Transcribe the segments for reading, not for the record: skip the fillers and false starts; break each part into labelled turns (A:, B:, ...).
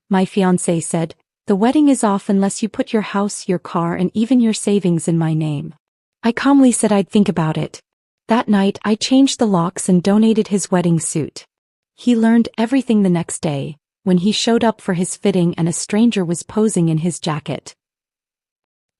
A: my fiancé said. "The wedding is off unless you put your house, your car, and even your savings in my name." I calmly said I'd think about it. That night, I changed the locks and donated his wedding suit. He learned everything the next day, when he showed up for his fitting and a stranger was posing in his jacket.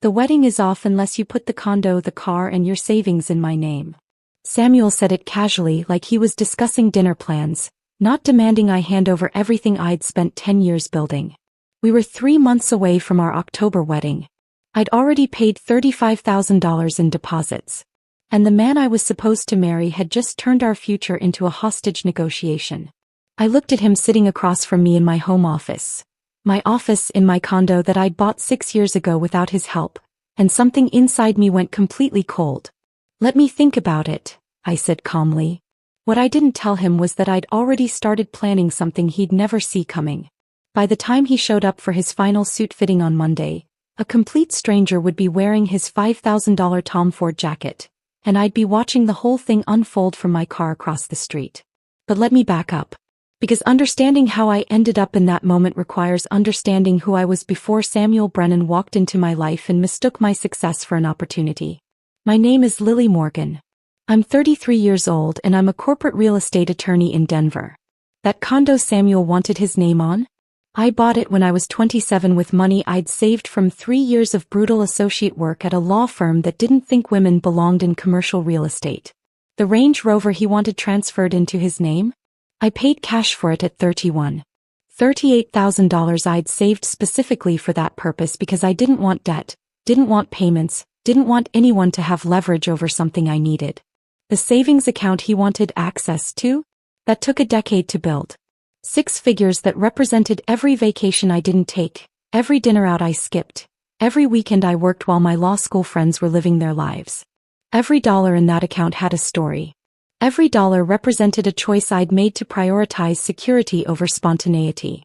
A: "The wedding is off unless you put the condo, the car, and your savings in my name." Samuel said it casually, like he was discussing dinner plans, not demanding I hand over everything I'd spent 10 years building. We were 3 months away from our October wedding. I'd already paid $35,000 in deposits. And the man I was supposed to marry had just turned our future into a hostage negotiation. I looked at him sitting across from me in my home office. My office in my condo that I'd bought 6 years ago without his help, and something inside me went completely cold. "Let me think about it," I said calmly. What I didn't tell him was that I'd already started planning something he'd never see coming. By the time he showed up for his final suit fitting on Monday, a complete stranger would be wearing his $5,000 Tom Ford jacket, and I'd be watching the whole thing unfold from my car across the street. But let me back up. Because understanding how I ended up in that moment requires understanding who I was before Samuel Brennan walked into my life and mistook my success for an opportunity. My name is Lily Morgan. I'm 33 years old and I'm a corporate real estate attorney in Denver. That condo Samuel wanted his name on? I bought it when I was 27 with money I'd saved from 3 years of brutal associate work at a law firm that didn't think women belonged in commercial real estate. The Range Rover he wanted transferred into his name? I paid cash for it at $38,000 I'd saved specifically for that purpose because I didn't want debt, didn't want payments, didn't want anyone to have leverage over something I needed. The savings account he wanted access to? That took a decade to build. 6 figures that represented every vacation I didn't take, every dinner out I skipped, every weekend I worked while my law school friends were living their lives. Every dollar in that account had a story. Every dollar represented a choice I'd made to prioritize security over spontaneity.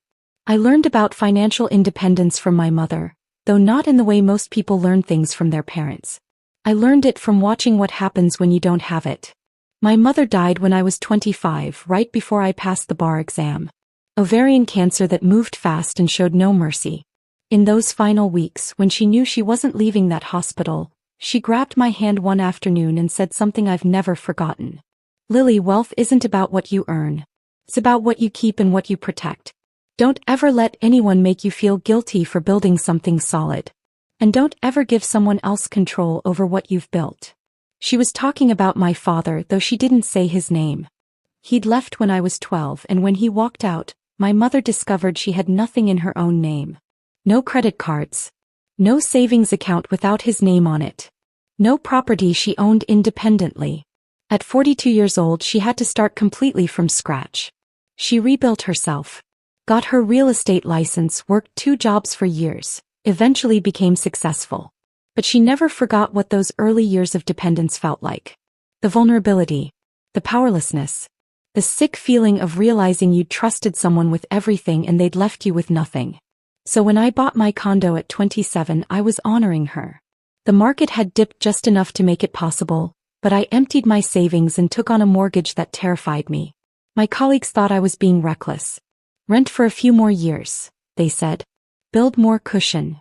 A: I learned about financial independence from my mother, though not in the way most people learn things from their parents. I learned it from watching what happens when you don't have it. My mother died when I was 25, right before I passed the bar exam. Ovarian cancer that moved fast and showed no mercy. In those final weeks, when she knew she wasn't leaving that hospital, she grabbed my hand one afternoon and said something I've never forgotten. "Lily, wealth isn't about what you earn. It's about what you keep and what you protect. Don't ever let anyone make you feel guilty for building something solid. And don't ever give someone else control over what you've built." She was talking about my father, though she didn't say his name. He'd left when I was 12, and when he walked out, my mother discovered she had nothing in her own name. No credit cards. No savings account without his name on it. No property she owned independently. At 42 years old, she had to start completely from scratch. She rebuilt herself. Got her real estate license, worked 2 jobs for years, eventually became successful. But she never forgot what those early years of dependence felt like. The vulnerability. The powerlessness. The sick feeling of realizing you'd trusted someone with everything and they'd left you with nothing. So when I bought my condo at 27, I was honoring her. The market had dipped just enough to make it possible, but I emptied my savings and took on a mortgage that terrified me. My colleagues thought I was being reckless. "Rent for a few more years," they said. "Build more cushion."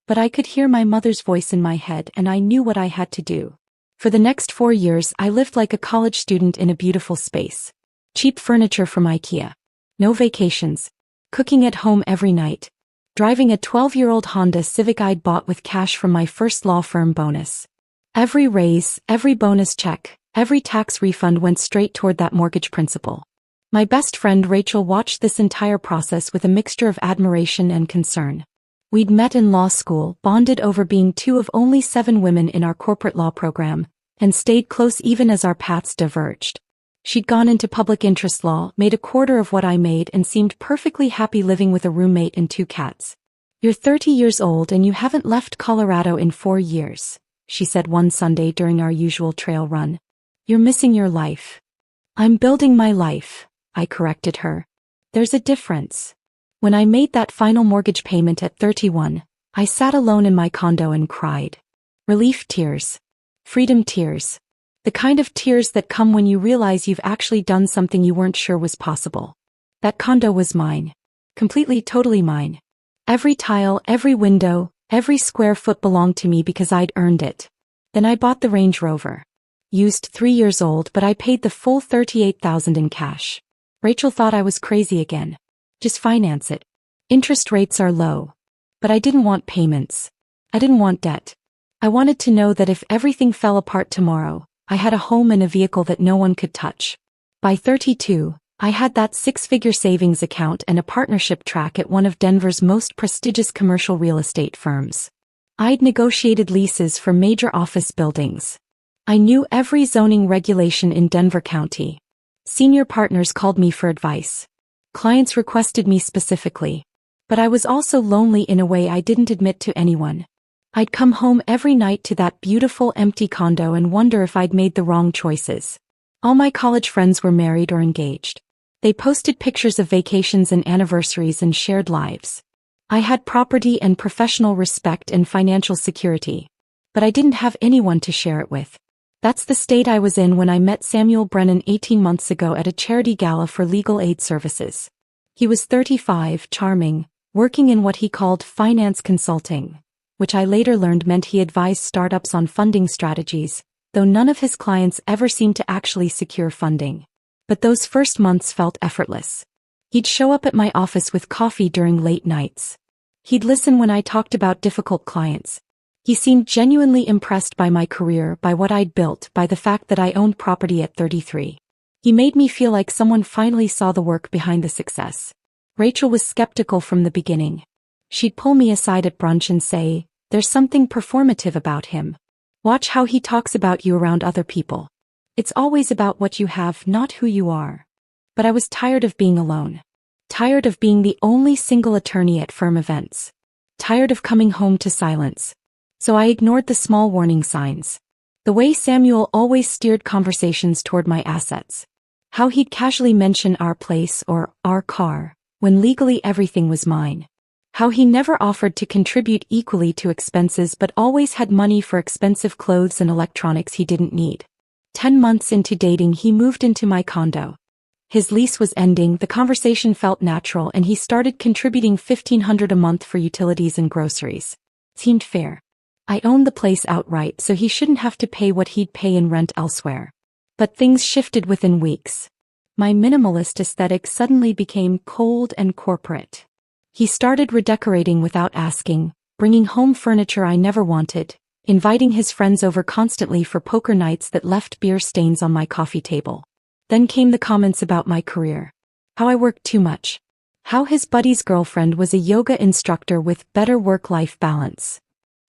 A: But I could hear my mother's voice in my head and I knew what I had to do. For the next 4 years I lived like a college student in a beautiful space. Cheap furniture from IKEA. No vacations. Cooking at home every night. Driving a 12-year-old Honda Civic I'd bought with cash from my first law firm bonus. Every raise, every bonus check, every tax refund went straight toward that mortgage principal. My best friend Rachel watched this entire process with a mixture of admiration and concern. We'd met in law school, bonded over being 2 of only 7 women in our corporate law program, and stayed close even as our paths diverged. She'd gone into public interest law, made a quarter of what I made, and seemed perfectly happy living with a roommate and 2 cats. "You're 30 years old and you haven't left Colorado in 4 years, she said one Sunday during our usual trail run. "You're missing your life." "I'm building my life," I corrected her. "There's a difference." When I made that final mortgage payment at 31, I sat alone in my condo and cried. Relief tears. Freedom tears. The kind of tears that come when you realize you've actually done something you weren't sure was possible. That condo was mine. Completely, totally mine. Every tile, every window, every square foot belonged to me because I'd earned it. Then I bought the Range Rover. Used 3 years old, but I paid the full $38,000 in cash. Rachel thought I was crazy again. Just finance it. Interest rates are low. But I didn't want payments. I didn't want debt. I wanted to know that if everything fell apart tomorrow, I had a home and a vehicle that no one could touch. By 32, I had that 6-figure savings account and a partnership track at one of Denver's most prestigious commercial real estate firms. I'd negotiated leases for major office buildings. I knew every zoning regulation in Denver County. Senior partners called me for advice. Clients requested me specifically. But I was also lonely in a way I didn't admit to anyone. I'd come home every night to that beautiful empty condo and wonder if I'd made the wrong choices. All my college friends were married or engaged. They posted pictures of vacations and anniversaries and shared lives. I had property and professional respect and financial security. But I didn't have anyone to share it with. That's the state I was in when I met Samuel Brennan 18 months ago at a charity gala for legal aid services. He was 35, charming, working in what he called finance consulting, which I later learned meant he advised startups on funding strategies, though none of his clients ever seemed to actually secure funding. But those first months felt effortless. He'd show up at my office with coffee during late nights. He'd listen when I talked about difficult clients. He seemed genuinely impressed by my career, by what I'd built, by the fact that I owned property at 33. He made me feel like someone finally saw the work behind the success. Rachel was skeptical from the beginning. She'd pull me aside at brunch and say, "There's something performative about him. Watch how he talks about you around other people. It's always about what you have, not who you are." But I was tired of being alone. Tired of being the only single attorney at firm events. Tired of coming home to silence. So I ignored the small warning signs. The way Samuel always steered conversations toward my assets. How he'd casually mention our place or our car, when legally everything was mine. How he never offered to contribute equally to expenses but always had money for expensive clothes and electronics he didn't need. 10 months into dating he moved into my condo. His lease was ending, the conversation felt natural, and he started contributing $1,500 a month for utilities and groceries. Seemed fair. I owned the place outright, so he shouldn't have to pay what he'd pay in rent elsewhere. But things shifted within weeks. My minimalist aesthetic suddenly became cold and corporate. He started redecorating without asking, bringing home furniture I never wanted, inviting his friends over constantly for poker nights that left beer stains on my coffee table. Then came the comments about my career. How I worked too much. How his buddy's girlfriend was a yoga instructor with better work-life balance.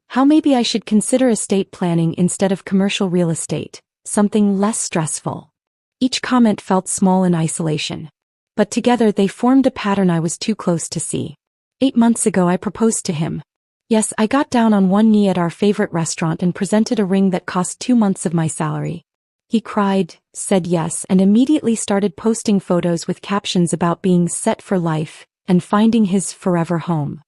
A: How maybe I should consider estate planning instead of commercial real estate, something less stressful. Each comment felt small in isolation. But together they formed a pattern I was too close to see. 8 months ago I proposed to him. Yes, I got down on one knee at our favorite restaurant and presented a ring that cost 2 months of my salary. He cried, said yes, and immediately started posting photos with captions about being set for life and finding his forever home.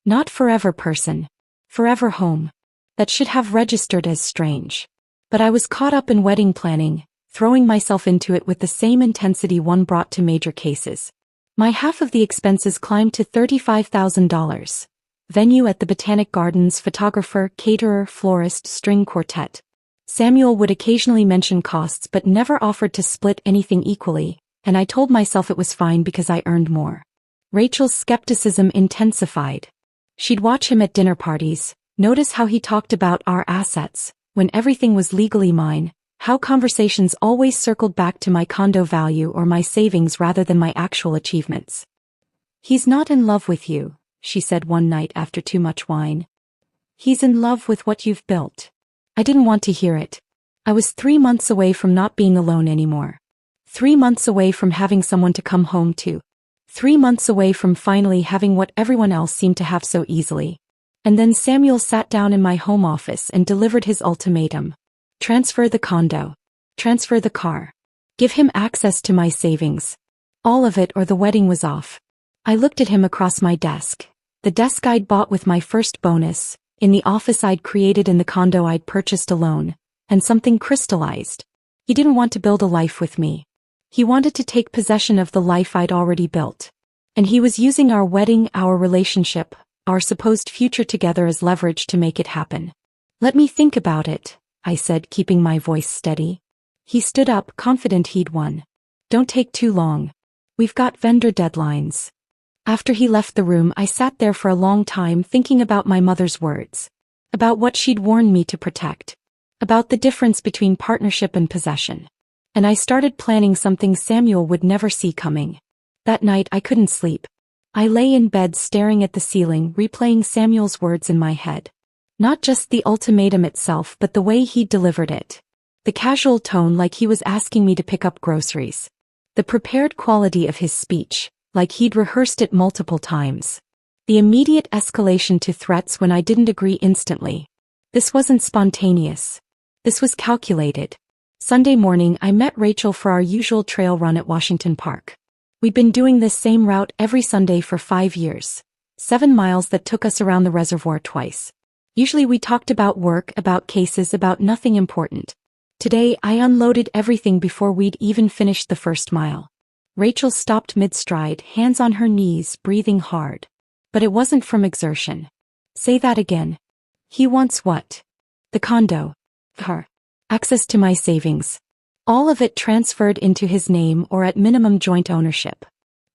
A: Not forever person. Forever home. That should have registered as strange. But I was caught up in wedding planning, throwing myself into it with the same intensity one brought to major cases. My half of the expenses climbed to $35,000. Venue at the Botanic Gardens, photographer, caterer, florist, string quartet. Samuel would occasionally mention costs but never offered to split anything equally, and I told myself it was fine because I earned more. Rachel's skepticism intensified. She'd watch him at dinner parties, notice how he talked about our assets, when everything was legally mine, how conversations always circled back to my condo value or my savings rather than my actual achievements. "He's not in love with you," she said one night after too much wine. "He's in love with what you've built." I didn't want to hear it. I was 3 months away from not being alone anymore. 3 months away from having someone to come home to. 3 months away from finally having what everyone else seemed to have so easily. And then Samuel sat down in my home office and delivered his ultimatum. Transfer the condo. Transfer the car. Give him access to my savings. All of it or the wedding was off. I looked at him across my desk. The desk I'd bought with my first bonus, in the office I'd created in the condo I'd purchased alone, and something crystallized. He didn't want to build a life with me. He wanted to take possession of the life I'd already built. And he was using our wedding, our relationship, our supposed future together as leverage to make it happen. Let me think about it, I said, keeping my voice steady. He stood up, confident he'd won. Don't take too long. We've got vendor deadlines. After he left the room, I sat there for a long time thinking about my mother's words. About what she'd warned me to protect. About the difference between partnership and possession. And I started planning something Samuel would never see coming. That night I couldn't sleep. I lay in bed staring at the ceiling, replaying Samuel's words in my head. Not just the ultimatum itself, but the way he'd delivered it. The casual tone, like he was asking me to pick up groceries. The prepared quality of his speech, like he'd rehearsed it multiple times. The immediate escalation to threats when I didn't agree instantly. This wasn't spontaneous. This was calculated. Sunday morning I met Rachel for our usual trail run at Washington Park. We'd been doing this same route every Sunday for 5 years. 7 miles that took us around the reservoir twice. Usually we talked about work, about cases, about nothing important. Today I unloaded everything before we'd even finished the first mile. Rachel stopped mid-stride, hands on her knees, breathing hard. But it wasn't from exertion. Say that again. He wants what? The condo. Her. Access to my savings. All of it transferred into his name or at minimum joint ownership.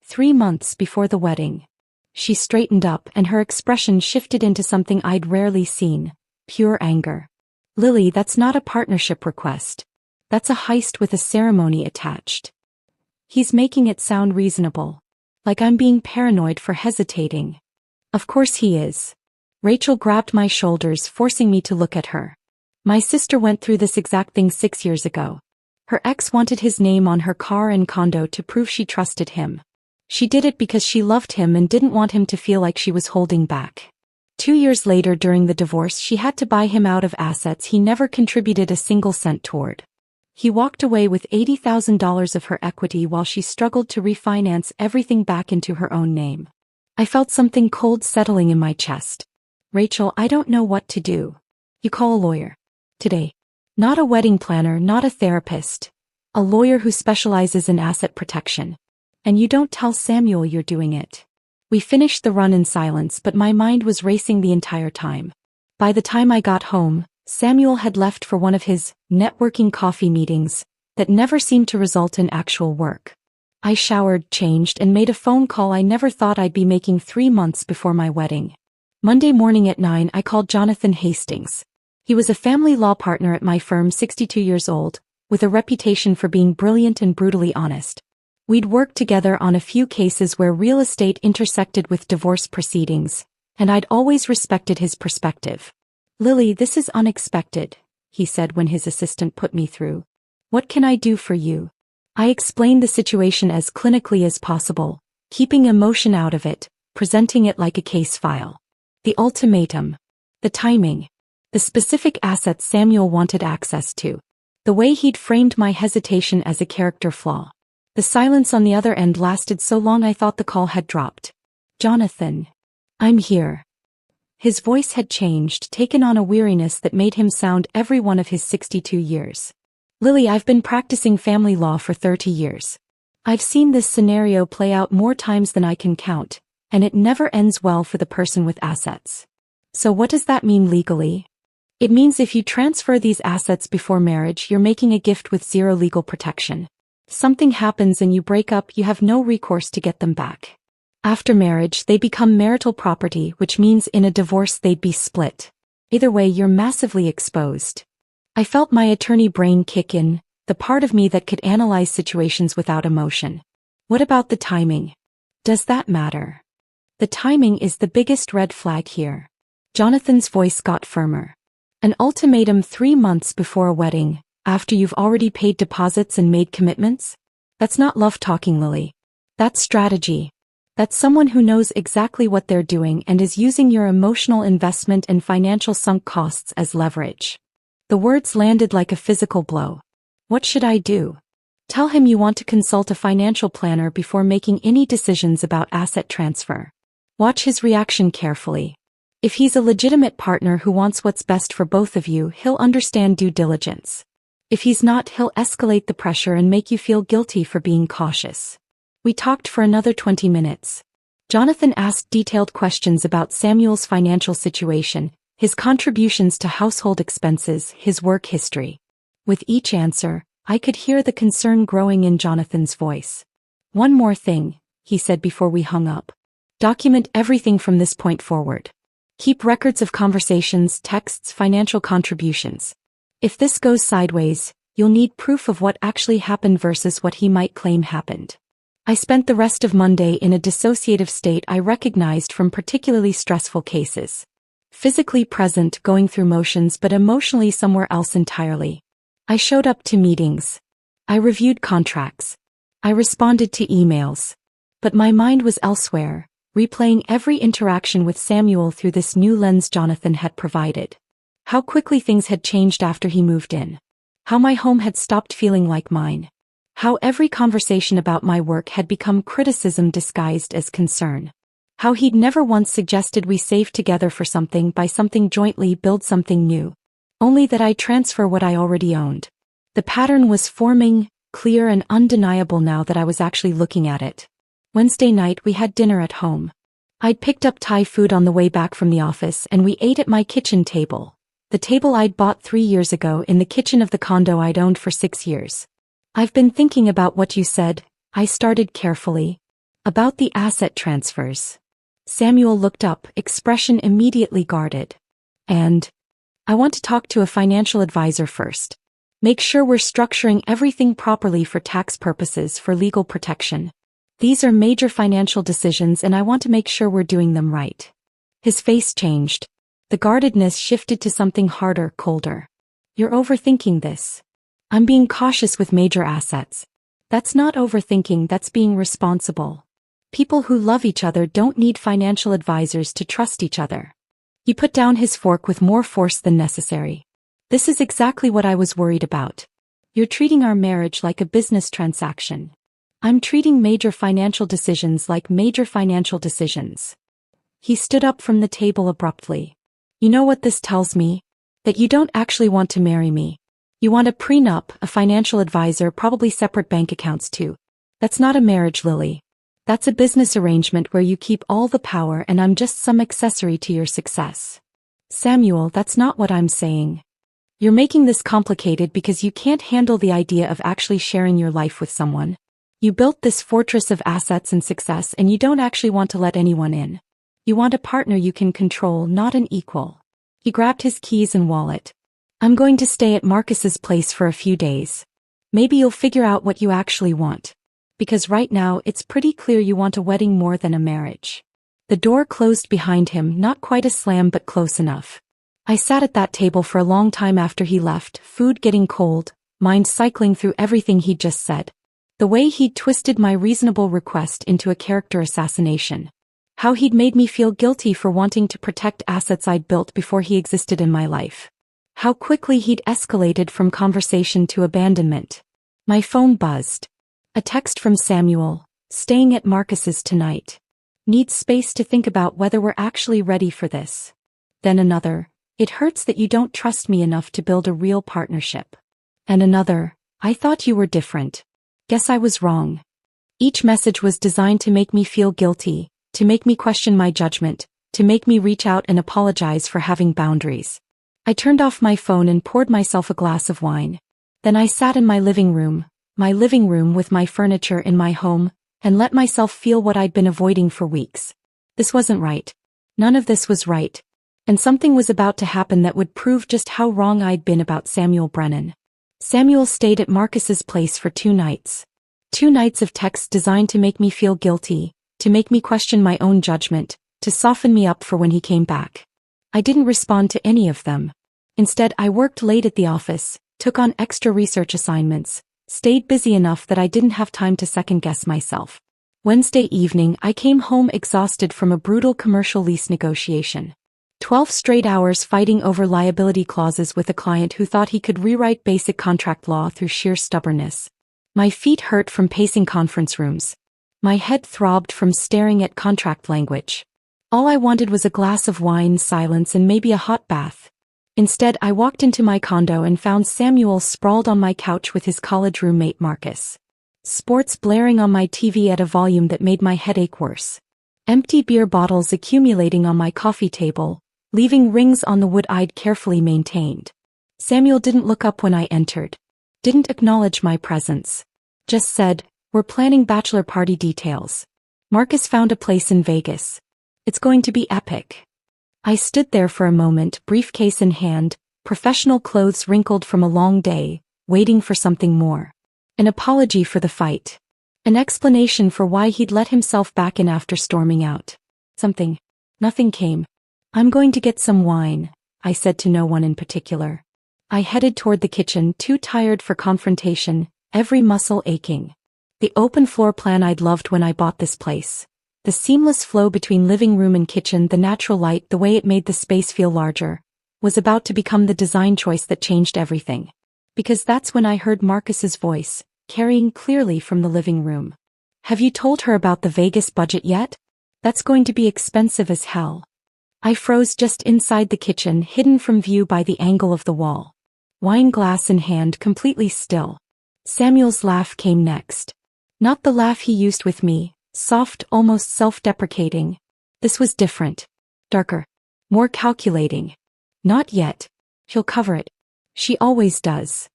A: 3 months before the wedding. She straightened up and her expression shifted into something I'd rarely seen. Pure anger. Lily, that's not a partnership request. That's a heist with a ceremony attached. He's making it sound reasonable. Like I'm being paranoid for hesitating. Of course he is. Rachel grabbed my shoulders, forcing me to look at her. My sister went through this exact thing 6 years ago. Her ex wanted his name on her car and condo to prove she trusted him. She did it because she loved him and didn't want him to feel like she was holding back. 2 years later, during the divorce, she had to buy him out of assets he never contributed a single cent toward. He walked away with $80,000 of her equity while she struggled to refinance everything back into her own name. I felt something cold settling in my chest. Rachel, I don't know what to do. You call a lawyer. Today. Not a wedding planner, not a therapist. A lawyer who specializes in asset protection. And you don't tell Samuel you're doing it. We finished the run in silence, but my mind was racing the entire time. By the time I got home, Samuel had left for one of his networking coffee meetings that never seemed to result in actual work. I showered, changed, and made a phone call I never thought I'd be making 3 months before my wedding. Monday morning at 9, I called Jonathan Hastings. He was a family law partner at my firm, 62 years old, with a reputation for being brilliant and brutally honest. We'd worked together on a few cases where real estate intersected with divorce proceedings, and I'd always respected his perspective. Lily, this is unexpected, he said when his assistant put me through. What can I do for you? I explained the situation as clinically as possible, keeping emotion out of it, presenting it like a case file. The ultimatum. The timing. The specific assets Samuel wanted access to. The way he'd framed my hesitation as a character flaw. The silence on the other end lasted so long I thought the call had dropped. Jonathan. I'm here. His voice had changed, taken on a weariness that made him sound every one of his 62 years. Lily, I've been practicing family law for 30 years. I've seen this scenario play out more times than I can count, and it never ends well for the person with assets. So what does that mean legally? It means if you transfer these assets before marriage, you're making a gift with zero legal protection. Something happens and you break up, you have no recourse to get them back. After marriage, they become marital property, which means in a divorce they'd be split. Either way, you're massively exposed. I felt my attorney brain kick in, the part of me that could analyze situations without emotion. What about the timing? Does that matter? The timing is the biggest red flag here. Jonathan's voice got firmer. An ultimatum 3 months before a wedding, after you've already paid deposits and made commitments? That's not love talking, Lily. That's strategy. That's someone who knows exactly what they're doing and is using your emotional investment and financial sunk costs as leverage. The words landed like a physical blow. What should I do? Tell him you want to consult a financial planner before making any decisions about asset transfer. Watch his reaction carefully. If he's a legitimate partner who wants what's best for both of you, he'll understand due diligence. If he's not, he'll escalate the pressure and make you feel guilty for being cautious. We talked for another 20 minutes. Jonathan asked detailed questions about Samuel's financial situation, his contributions to household expenses, his work history. With each answer, I could hear the concern growing in Jonathan's voice. "One more thing," he said before we hung up. "Document everything from this point forward. Keep records of conversations, texts, financial contributions. If this goes sideways, you'll need proof of what actually happened versus what he might claim happened." I spent the rest of Monday in a dissociative state I recognized from particularly stressful cases. Physically present, going through motions, but emotionally somewhere else entirely. I showed up to meetings. I reviewed contracts. I responded to emails. But my mind was elsewhere, replaying every interaction with Samuel through this new lens Jonathan had provided. How quickly things had changed after he moved in. How my home had stopped feeling like mine. How every conversation about my work had become criticism disguised as concern. How he'd never once suggested we save together for something, buy something jointly, build something new. Only that I transfer what I already owned. The pattern was forming, clear and undeniable now that I was actually looking at it. Wednesday night we had dinner at home. I'd picked up Thai food on the way back from the office and we ate at my kitchen table. The table I'd bought 3 years ago in the kitchen of the condo I'd owned for 6 years. "I've been thinking about what you said," I started carefully. "About the asset transfers." Samuel looked up, expression immediately guarded. "And I want to talk to a financial advisor first. Make sure we're structuring everything properly for tax purposes, for legal protection. These are major financial decisions and I want to make sure we're doing them right." His face changed. The guardedness shifted to something harder, colder. "You're overthinking this. I'm being cautious with major assets." "That's not overthinking, that's being responsible. People who love each other don't need financial advisors to trust each other." He put down his fork with more force than necessary. "This is exactly what I was worried about. You're treating our marriage like a business transaction. I'm treating major financial decisions like major financial decisions." He stood up from the table abruptly. "You know what this tells me? That you don't actually want to marry me. You want a prenup, a financial advisor, probably separate bank accounts too. That's not a marriage, Lily. That's a business arrangement where you keep all the power and I'm just some accessory to your success." "Samuel, that's not what I'm saying. You're making this complicated because you can't handle the idea of actually sharing your life with someone. You built this fortress of assets and success and you don't actually want to let anyone in. You want a partner you can control, not an equal." He grabbed his keys and wallet. "I'm going to stay at Marcus's place for a few days. Maybe you'll figure out what you actually want. Because right now it's pretty clear you want a wedding more than a marriage." The door closed behind him, not quite a slam but close enough. I sat at that table for a long time after he left, food getting cold, mind cycling through everything he'd just said. The way he'd twisted my reasonable request into a character assassination. How he'd made me feel guilty for wanting to protect assets I'd built before he existed in my life. How quickly he'd escalated from conversation to abandonment. My phone buzzed. A text from Samuel, "Staying at Marcus's tonight. Need space to think about whether we're actually ready for this." Then another, "It hurts that you don't trust me enough to build a real partnership." And another, "I thought you were different. Guess I was wrong." Each message was designed to make me feel guilty, to make me question my judgment, to make me reach out and apologize for having boundaries. I turned off my phone and poured myself a glass of wine. Then I sat in my living room with my furniture in my home, and let myself feel what I'd been avoiding for weeks. This wasn't right. None of this was right. And something was about to happen that would prove just how wrong I'd been about Samuel Brennan. Samuel stayed at Marcus's place for 2 nights. 2 nights of texts designed to make me feel guilty, to make me question my own judgment, to soften me up for when he came back. I didn't respond to any of them. Instead, I worked late at the office, took on extra research assignments, stayed busy enough that I didn't have time to second-guess myself. Wednesday evening, I came home exhausted from a brutal commercial lease negotiation. 12 straight hours fighting over liability clauses with a client who thought he could rewrite basic contract law through sheer stubbornness. My feet hurt from pacing conference rooms. My head throbbed from staring at contract language. All I wanted was a glass of wine, silence, and maybe a hot bath. Instead, I walked into my condo and found Samuel sprawled on my couch with his college roommate Marcus. Sports blaring on my TV at a volume that made my headache worse. Empty beer bottles accumulating on my coffee table, leaving rings on the wood I'd carefully maintained. Samuel didn't look up when I entered. Didn't acknowledge my presence. Just said, "We're planning bachelor party details. Marcus found a place in Vegas. It's going to be epic." I stood there for a moment, briefcase in hand, professional clothes wrinkled from a long day, waiting for something more. An apology for the fight. An explanation for why he'd let himself back in after storming out. Something. Nothing came. "I'm going to get some wine," I said to no one in particular. I headed toward the kitchen, too tired for confrontation, every muscle aching. The open floor plan I'd loved when I bought this place. The seamless flow between living room and kitchen, the natural light, the way it made the space feel larger, was about to become the design choice that changed everything. Because that's when I heard Marcus's voice, carrying clearly from the living room. "Have you told her about the Vegas budget yet? That's going to be expensive as hell." I froze just inside the kitchen, hidden from view by the angle of the wall. Wine glass in hand, completely still. Samuel's laugh came next. Not the laugh he used with me, soft, almost self-deprecating. This was different. Darker. More calculating. "Not yet. She'll cover it. She always does."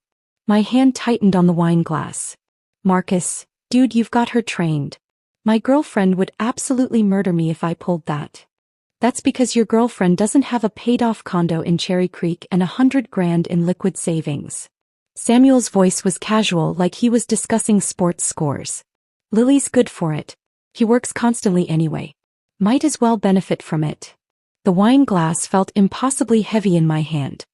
A: My hand tightened on the wine glass. "Marcus, dude, you've got her trained. My girlfriend would absolutely murder me if I pulled that." "That's because your girlfriend doesn't have a paid-off condo in Cherry Creek and $100,000 in liquid savings." Samuel's voice was casual, like he was discussing sports scores. "Lily's good for it. He works constantly anyway. Might as well benefit from it." The wine glass felt impossibly heavy in my hand.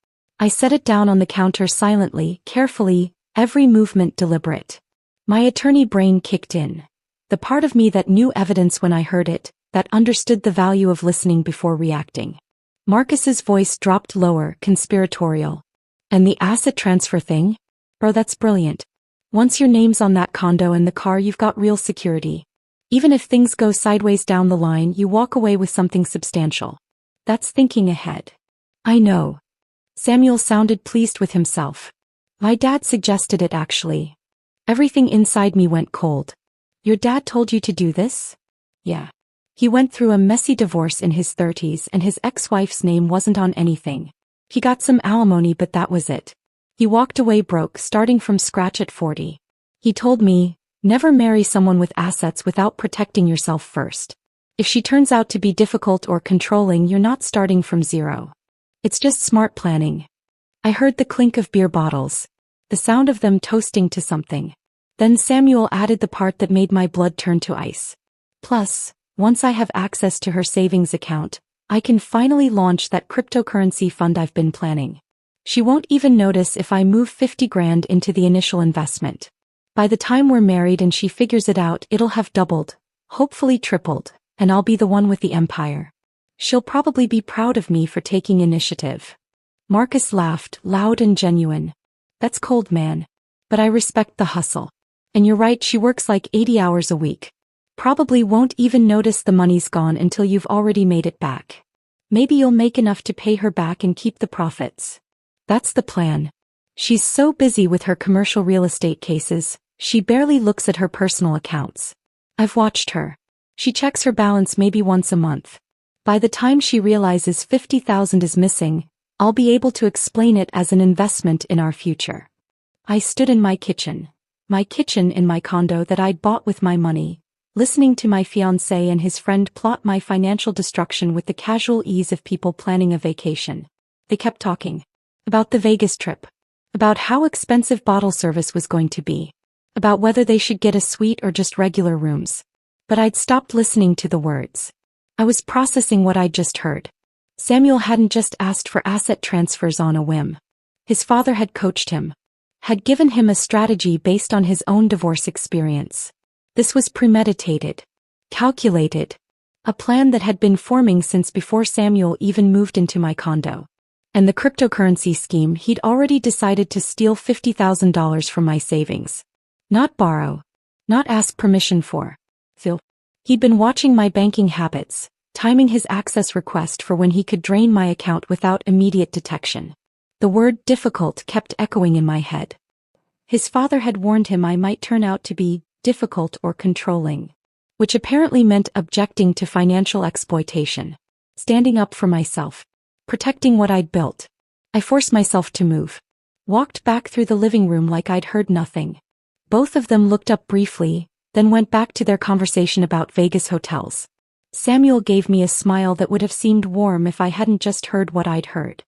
A: I set it down on the counter silently, carefully, every movement deliberate. My attorney brain kicked in. The part of me that knew evidence when I heard it, that understood the value of listening before reacting. Marcus's voice dropped lower, conspiratorial. "And the asset transfer thing? Bro, that's brilliant. Once your name's on that condo and the car, you've got real security. Even if things go sideways down the line, you walk away with something substantial. That's thinking ahead." "I know." Samuel sounded pleased with himself. "My dad suggested it, actually." Everything inside me went cold. "Your dad told you to do this?" "Yeah. He went through a messy divorce in his 30s and his ex-wife's name wasn't on anything. He got some alimony, but that was it. He walked away broke, starting from scratch at 40. He told me, never marry someone with assets without protecting yourself first. If she turns out to be difficult or controlling, you're not starting from zero. It's just smart planning." I heard the clink of beer bottles, the sound of them toasting to something. Then Samuel added the part that made my blood turn to ice. "Plus, once I have access to her savings account, I can finally launch that cryptocurrency fund I've been planning. She won't even notice if I move 50 grand into the initial investment. By the time we're married and she figures it out, it'll have doubled, hopefully tripled, and I'll be the one with the empire. She'll probably be proud of me for taking initiative." Marcus laughed, loud and genuine. "That's cold, man. But I respect the hustle. And you're right, she works like 80 hours a week. Probably won't even notice the money's gone until you've already made it back. Maybe you'll make enough to pay her back and keep the profits. That's the plan. She's so busy with her commercial real estate cases, she barely looks at her personal accounts. I've watched her. She checks her balance maybe once a month. By the time she realizes 50,000 is missing, I'll be able to explain it as an investment in our future." I stood in my kitchen in my condo that I'd bought with my money, listening to my fiancé and his friend plot my financial destruction with the casual ease of people planning a vacation. They kept talking. About the Vegas trip. About how expensive bottle service was going to be. About whether they should get a suite or just regular rooms. But I'd stopped listening to the words. I was processing what I'd just heard. Samuel hadn't just asked for asset transfers on a whim. His father had coached him. Had given him a strategy based on his own divorce experience. This was premeditated. Calculated. A plan that had been forming since before Samuel even moved into my condo. And the cryptocurrency scheme, he'd already decided to steal $50,000 from my savings. Not borrow. Not ask permission for. Phil. He'd been watching my banking habits, timing his access request for when he could drain my account without immediate detection. The word difficult kept echoing in my head. His father had warned him I might turn out to be difficult, or controlling. Which apparently meant objecting to financial exploitation. Standing up for myself. Protecting what I'd built. I forced myself to move. Walked back through the living room like I'd heard nothing. Both of them looked up briefly, then went back to their conversation about Vegas hotels. Samuel gave me a smile that would have seemed warm if I hadn't just heard what I'd heard.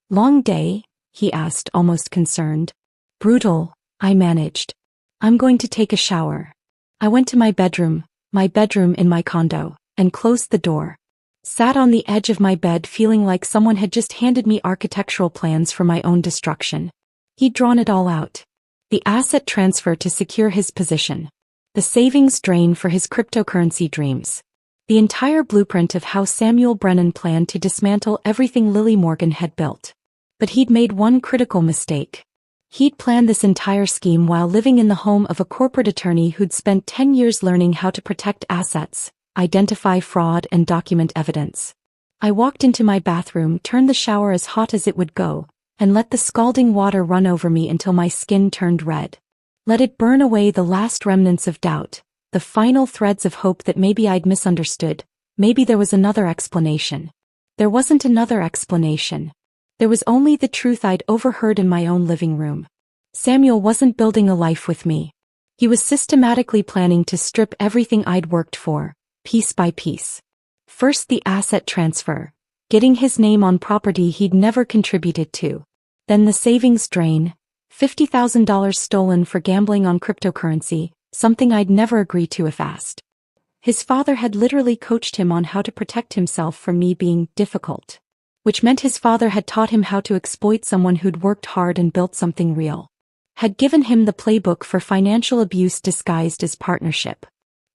A: Long day? He asked, almost concerned. Brutal, I managed. I'm going to take a shower. I went to my bedroom in my condo, and closed the door. Sat on the edge of my bed feeling like someone had just handed me architectural plans for my own destruction. He'd drawn it all out. The asset transfer to secure his position. The savings drain for his cryptocurrency dreams. The entire blueprint of how Samuel Brennan planned to dismantle everything Lily Morgan had built. But he'd made one critical mistake. He'd planned this entire scheme while living in the home of a corporate attorney who'd spent 10 years learning how to protect assets, identify fraud, and document evidence. I walked into my bathroom, turned the shower as hot as it would go, and let the scalding water run over me until my skin turned red. Let it burn away the last remnants of doubt, the final threads of hope that maybe I'd misunderstood, maybe there was another explanation. There wasn't another explanation. There was only the truth I'd overheard in my own living room. Samuel wasn't building a life with me. He was systematically planning to strip everything I'd worked for, piece by piece. First the asset transfer, getting his name on property he'd never contributed to. Then the savings drain, $50,000 stolen for gambling on cryptocurrency, something I'd never agree to if asked. His father had literally coached him on how to protect himself from me being difficult. Which meant his father had taught him how to exploit someone who'd worked hard and built something real. Had given him the playbook for financial abuse disguised as partnership.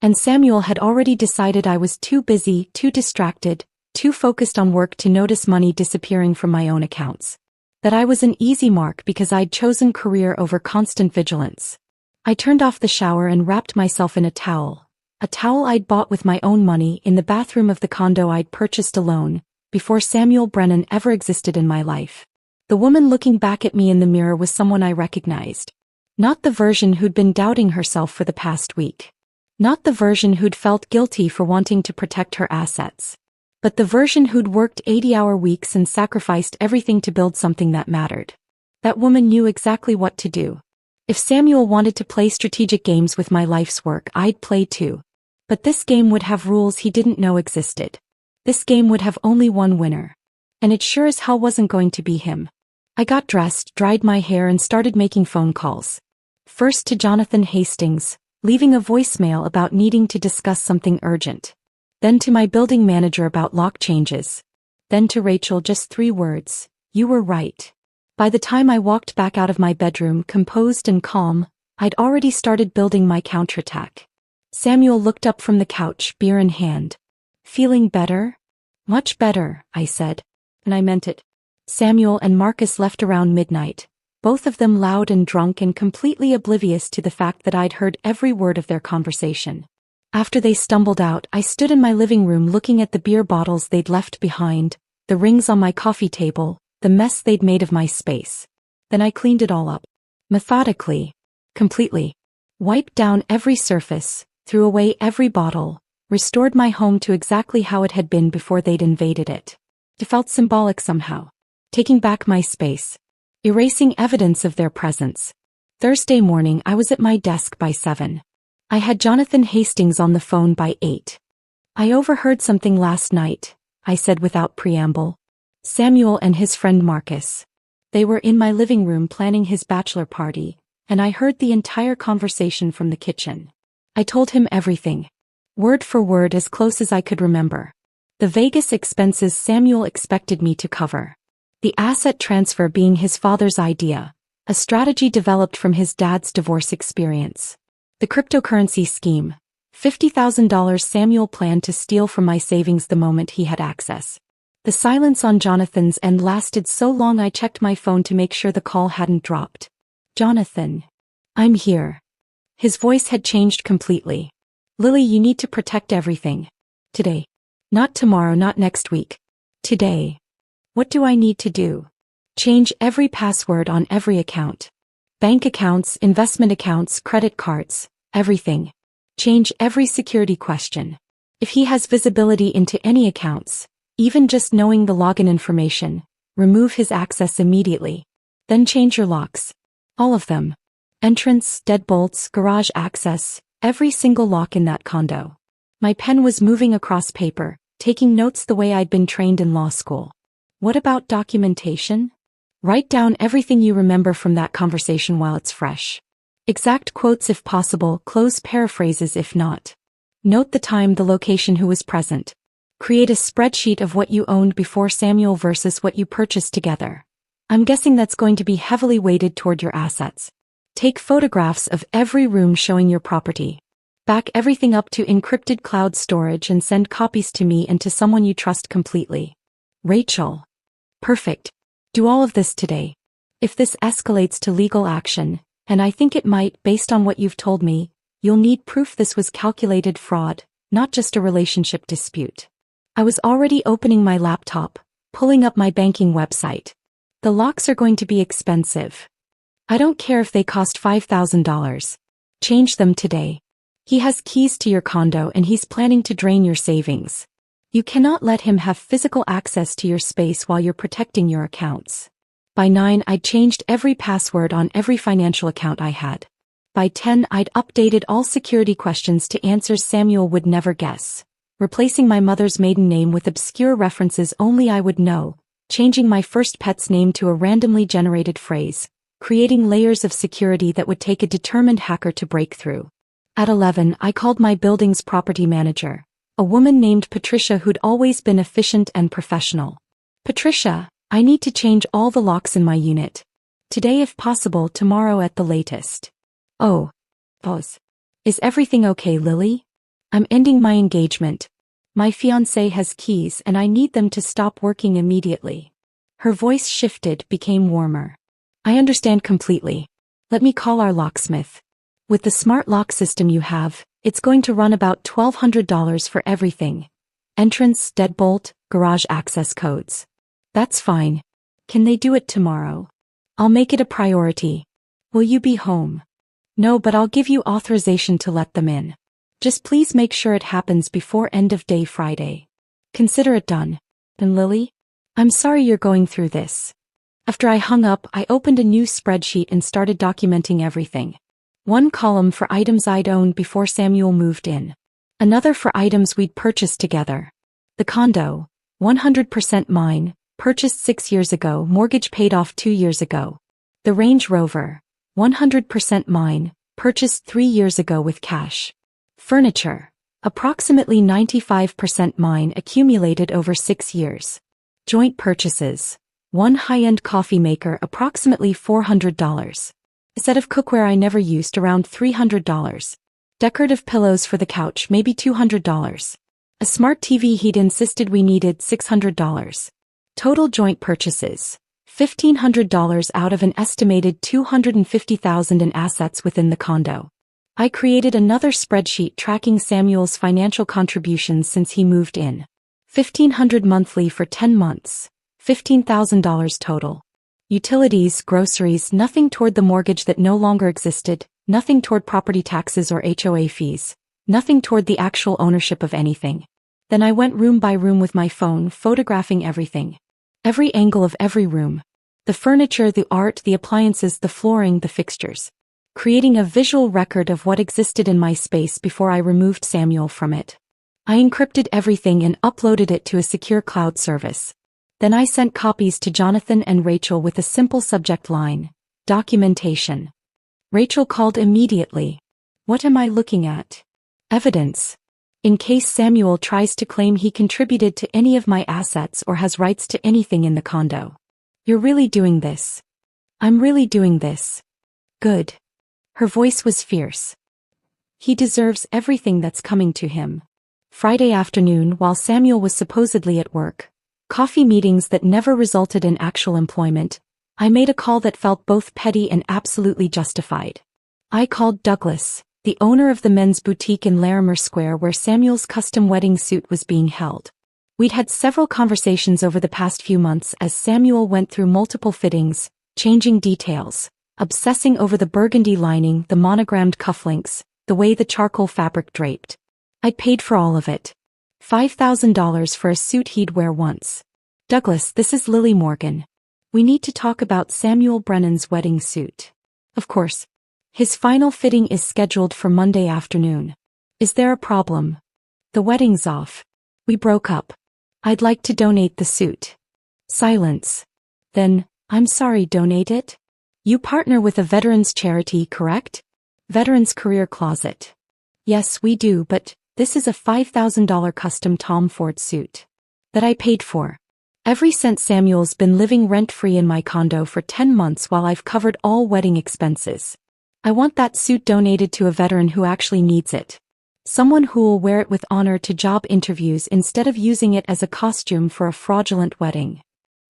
A: And Samuel had already decided I was too busy, too distracted, too focused on work to notice money disappearing from my own accounts. That I was an easy mark because I'd chosen career over constant vigilance. I turned off the shower and wrapped myself in a towel I'd bought with my own money in the bathroom of the condo I'd purchased alone, before Samuel Brennan ever existed in my life. The woman looking back at me in the mirror was someone I recognized. Not the version who'd been doubting herself for the past week. Not the version who'd felt guilty for wanting to protect her assets. But the version who'd worked 80-hour weeks and sacrificed everything to build something that mattered. That woman knew exactly what to do. If Samuel wanted to play strategic games with my life's work, I'd play too. But this game would have rules he didn't know existed. This game would have only one winner. And it sure as hell wasn't going to be him. I got dressed, dried my hair, and started making phone calls. First to Jonathan Hastings, leaving a voicemail about needing to discuss something urgent. Then to my building manager about lock changes. Then to Rachel, just 3 words, "You were right." By the time I walked back out of my bedroom composed and calm, I'd already started building my counterattack. Samuel looked up from the couch, beer in hand. "Feeling better?" "Much better," I said. And I meant it. Samuel and Marcus left around midnight, both of them loud and drunk and completely oblivious to the fact that I'd heard every word of their conversation. After they stumbled out, I stood in my living room looking at the beer bottles they'd left behind, the rings on my coffee table, the mess they'd made of my space. Then I cleaned it all up. Methodically. Completely. Wiped down every surface, threw away every bottle, restored my home to exactly how it had been before they'd invaded it. It felt symbolic somehow. Taking back my space. Erasing evidence of their presence. Thursday morning I was at my desk by 7. I had Jonathan Hastings on the phone by 8. "I overheard something last night," I said without preamble. "Samuel and his friend Marcus. They were in my living room planning his bachelor party, and I heard the entire conversation from the kitchen." I told him everything. Word for word, as close as I could remember. The Vegas expenses Samuel expected me to cover. The asset transfer being his father's idea, a strategy developed from his dad's divorce experience. The cryptocurrency scheme, $50,000 Samuel planned to steal from my savings the moment he had access. The silence on Jonathan's end lasted so long I checked my phone to make sure the call hadn't dropped. "Jonathan. I'm here." His voice had changed completely. "Lily, you need to protect everything. Today. Not tomorrow, not next week. Today." "What do I need to do?" "Change every password on every account. Bank accounts, investment accounts, credit cards, everything. Change every security question. If he has visibility into any accounts, even just knowing the login information, remove his access immediately. Then change your locks. All of them. Entrance, deadbolts, garage access, every single lock in that condo. My pen was moving across paper, taking notes the way I'd been trained in law school. What about documentation? Write down everything you remember from that conversation while it's fresh. Exact quotes if possible, close paraphrases if not. Note the time, the location, who was present. Create a spreadsheet of what you owned before Samuel versus what you purchased together. I'm guessing that's going to be heavily weighted toward your assets. Take photographs of every room showing your property. Back everything up to encrypted cloud storage and send copies to me and to someone you trust completely. Rachel. Perfect. Do all of this today. If this escalates to legal action, and I think it might based on what you've told me, you'll need proof this was calculated fraud, not just a relationship dispute. I was already opening my laptop, pulling up my banking website. The locks are going to be expensive. I don't care if they cost $5,000. Change them today. He has keys to your condo and he's planning to drain your savings. You cannot let him have physical access to your space while you're protecting your accounts. By 9, I'd changed every password on every financial account I had. By 10, I'd updated all security questions to answers Samuel would never guess, replacing my mother's maiden name with obscure references only I would know, changing my first pet's name to a randomly generated phrase, creating layers of security that would take a determined hacker to break through. At 11, I called my building's property manager, a woman named Patricia who'd always been efficient and professional. Patricia, I need to change all the locks in my unit. Today if possible, tomorrow at the latest. Oh. Pause. Is everything okay, Lily? I'm ending my engagement. My fiancé has keys and I need them to stop working immediately. Her voice shifted, became warmer. I understand completely. Let me call our locksmith. With the smart lock system you have, it's going to run about $1,200 for everything. Entrance, deadbolt, garage access codes. That's fine. Can they do it tomorrow? I'll make it a priority. Will you be home? No, but I'll give you authorization to let them in. Just please make sure it happens before end of day Friday. Consider it done. And Lily? I'm sorry you're going through this. After I hung up, I opened a new spreadsheet and started documenting everything. One column for items I'd owned before Samuel moved in. Another for items we'd purchased together. The condo, 100% mine, purchased 6 years ago, mortgage paid off 2 years ago. The Range Rover, 100% mine, purchased 3 years ago with cash. Furniture, approximately 95% mine, accumulated over 6 years. Joint purchases, one high-end coffee maker, approximately $400. A set of cookware I never used, around $300. Decorative pillows for the couch, maybe $200. A smart TV he'd insisted we needed, $600. Total joint purchases, $1,500 out of an estimated $250,000 in assets within the condo. I created another spreadsheet tracking Samuel's financial contributions since he moved in. $1,500 monthly for 10 months. $15,000 total. Utilities, groceries, nothing toward the mortgage that no longer existed, nothing toward property taxes or HOA fees, nothing toward the actual ownership of anything. Then I went room by room with my phone, photographing everything. Every angle of every room. The furniture, the art, the appliances, the flooring, the fixtures. Creating a visual record of what existed in my space before I removed Samuel from it. I encrypted everything and uploaded it to a secure cloud service. Then I sent copies to Jonathan and Rachel with a simple subject line, documentation. Rachel called immediately. What am I looking at? Evidence. In case Samuel tries to claim he contributed to any of my assets or has rights to anything in the condo. You're really doing this. I'm really doing this. Good. Her voice was fierce. He deserves everything that's coming to him. Friday afternoon, while Samuel was supposedly at work, coffee meetings that never resulted in actual employment, I made a call that felt both petty and absolutely justified. I called Douglas, the owner of the men's boutique in Larimer Square where Samuel's custom wedding suit was being held. We'd had several conversations over the past few months as Samuel went through multiple fittings, changing details, obsessing over the burgundy lining, the monogrammed cufflinks, the way the charcoal fabric draped. I'd paid for all of it. $5,000 for a suit he'd wear once. Douglas, this is Lily Morgan. We need to talk about Samuel Brennan's wedding suit. Of course. His final fitting is scheduled for Monday afternoon. Is there a problem? The wedding's off. We broke up. I'd like to donate the suit. Silence. Then, I'm sorry, donate it? You partner with a veterans charity, correct? Veterans Career Closet. Yes, we do, but this is a $5,000 custom Tom Ford suit that I paid for. Every cent. Samuel's been living rent-free in my condo for 10 months while I've covered all wedding expenses. I want that suit donated to a veteran who actually needs it. Someone who will wear it with honor to job interviews instead of using it as a costume for a fraudulent wedding.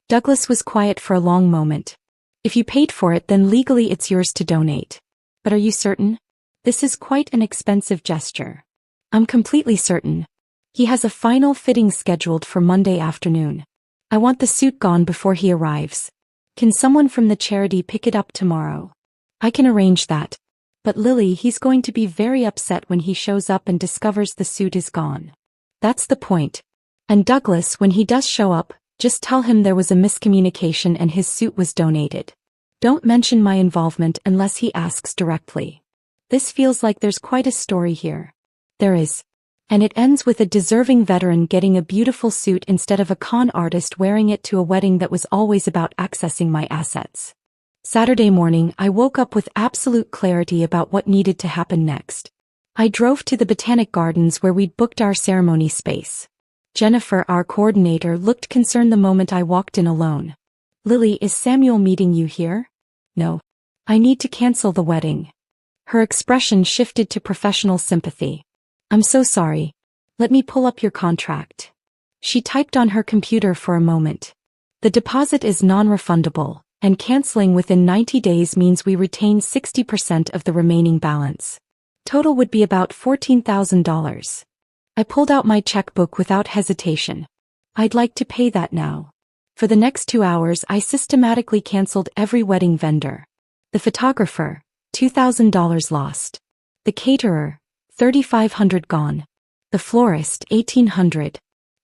A: Douglas was quiet for a long moment. If you paid for it, then legally it's yours to donate. But are you certain? This is quite an expensive gesture. I'm completely certain. He has a final fitting scheduled for Monday afternoon. I want the suit gone before he arrives. Can someone from the charity pick it up tomorrow? I can arrange that. But Lily, he's going to be very upset when he shows up and discovers the suit is gone. That's the point. And Douglas, when he does show up, just tell him there was a miscommunication and his suit was donated. Don't mention my involvement unless he asks directly. This feels like there's quite a story here. There is. And it ends with a deserving veteran getting a beautiful suit instead of a con artist wearing it to a wedding that was always about accessing my assets. Saturday morning, I woke up with absolute clarity about what needed to happen next. I drove to the Botanic Gardens where we'd booked our ceremony space. Jennifer, our coordinator, looked concerned the moment I walked in alone. Lily, is Samuel meeting you here? No. I need to cancel the wedding. Her expression shifted to professional sympathy. I'm so sorry. Let me pull up your contract. She typed on her computer for a moment. The deposit is non-refundable, and canceling within 90 days means we retain 60% of the remaining balance. Total would be about $14,000. I pulled out my checkbook without hesitation. I'd like to pay that now. For the next 2 hours, I systematically canceled every wedding vendor. The photographer, $2,000 lost. The caterer, $3,500 gone. The florist, $1,800.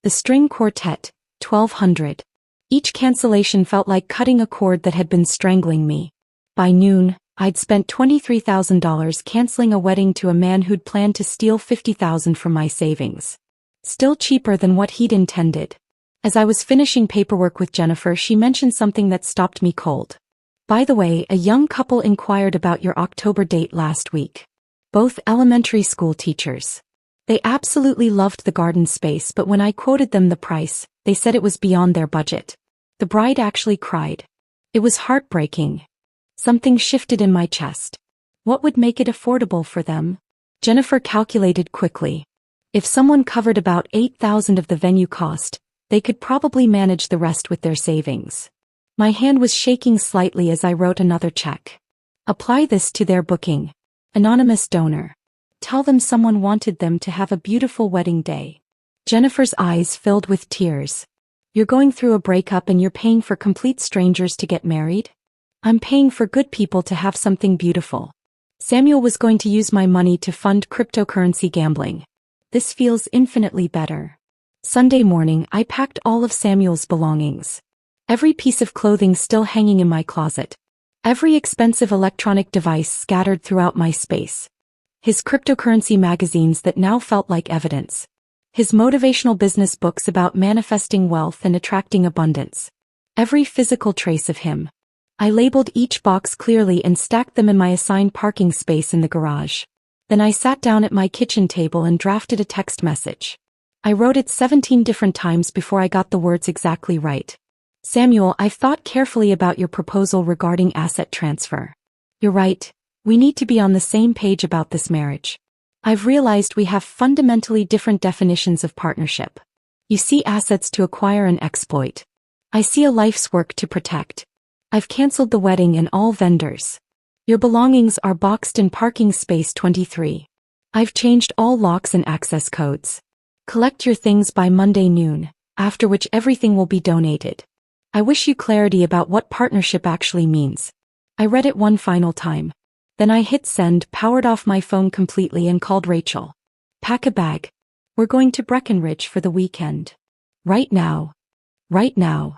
A: The string quartet, $1,200. Each cancellation felt like cutting a cord that had been strangling me. By noon, I'd spent $23,000 canceling a wedding to a man who'd planned to steal $50,000 from my savings. Still cheaper than what he'd intended. As I was finishing paperwork with Jennifer, she mentioned something that stopped me cold. By the way, a young couple inquired about your October date last week. Both elementary school teachers. They absolutely loved the garden space, but when I quoted them the price, they said it was beyond their budget. The bride actually cried. It was heartbreaking. Something shifted in my chest. What would make it affordable for them? Jennifer calculated quickly. If someone covered about $8,000 of the venue cost, they could probably manage the rest with their savings. My hand was shaking slightly as I wrote another check. Apply this to their booking. Anonymous donor. Tell them someone wanted them to have a beautiful wedding day. Jennifer's eyes filled with tears. You're going through a breakup and you're paying for complete strangers to get married? I'm paying for good people to have something beautiful. Samuel was going to use my money to fund cryptocurrency gambling. This feels infinitely better. Sunday morning, I packed all of Samuel's belongings. Every piece of clothing still hanging in my closet. Every expensive electronic device scattered throughout my space. His cryptocurrency magazines that now felt like evidence. His motivational business books about manifesting wealth and attracting abundance. Every physical trace of him. I labeled each box clearly and stacked them in my assigned parking space in the garage. Then I sat down at my kitchen table and drafted a text message. I wrote it 17 different times before I got the words exactly right. Samuel, I've thought carefully about your proposal regarding asset transfer. You're right. We need to be on the same page about this marriage. I've realized we have fundamentally different definitions of partnership. You see assets to acquire and exploit. I see a life's work to protect. I've canceled the wedding and all vendors. Your belongings are boxed in parking space 23. I've changed all locks and access codes. Collect your things by Monday noon, after which everything will be donated. I wish you clarity about what partnership actually means. I read it one final time. Then I hit send, powered off my phone completely and called Rachel. Pack a bag. We're going to Breckenridge for the weekend. Right now. Right now.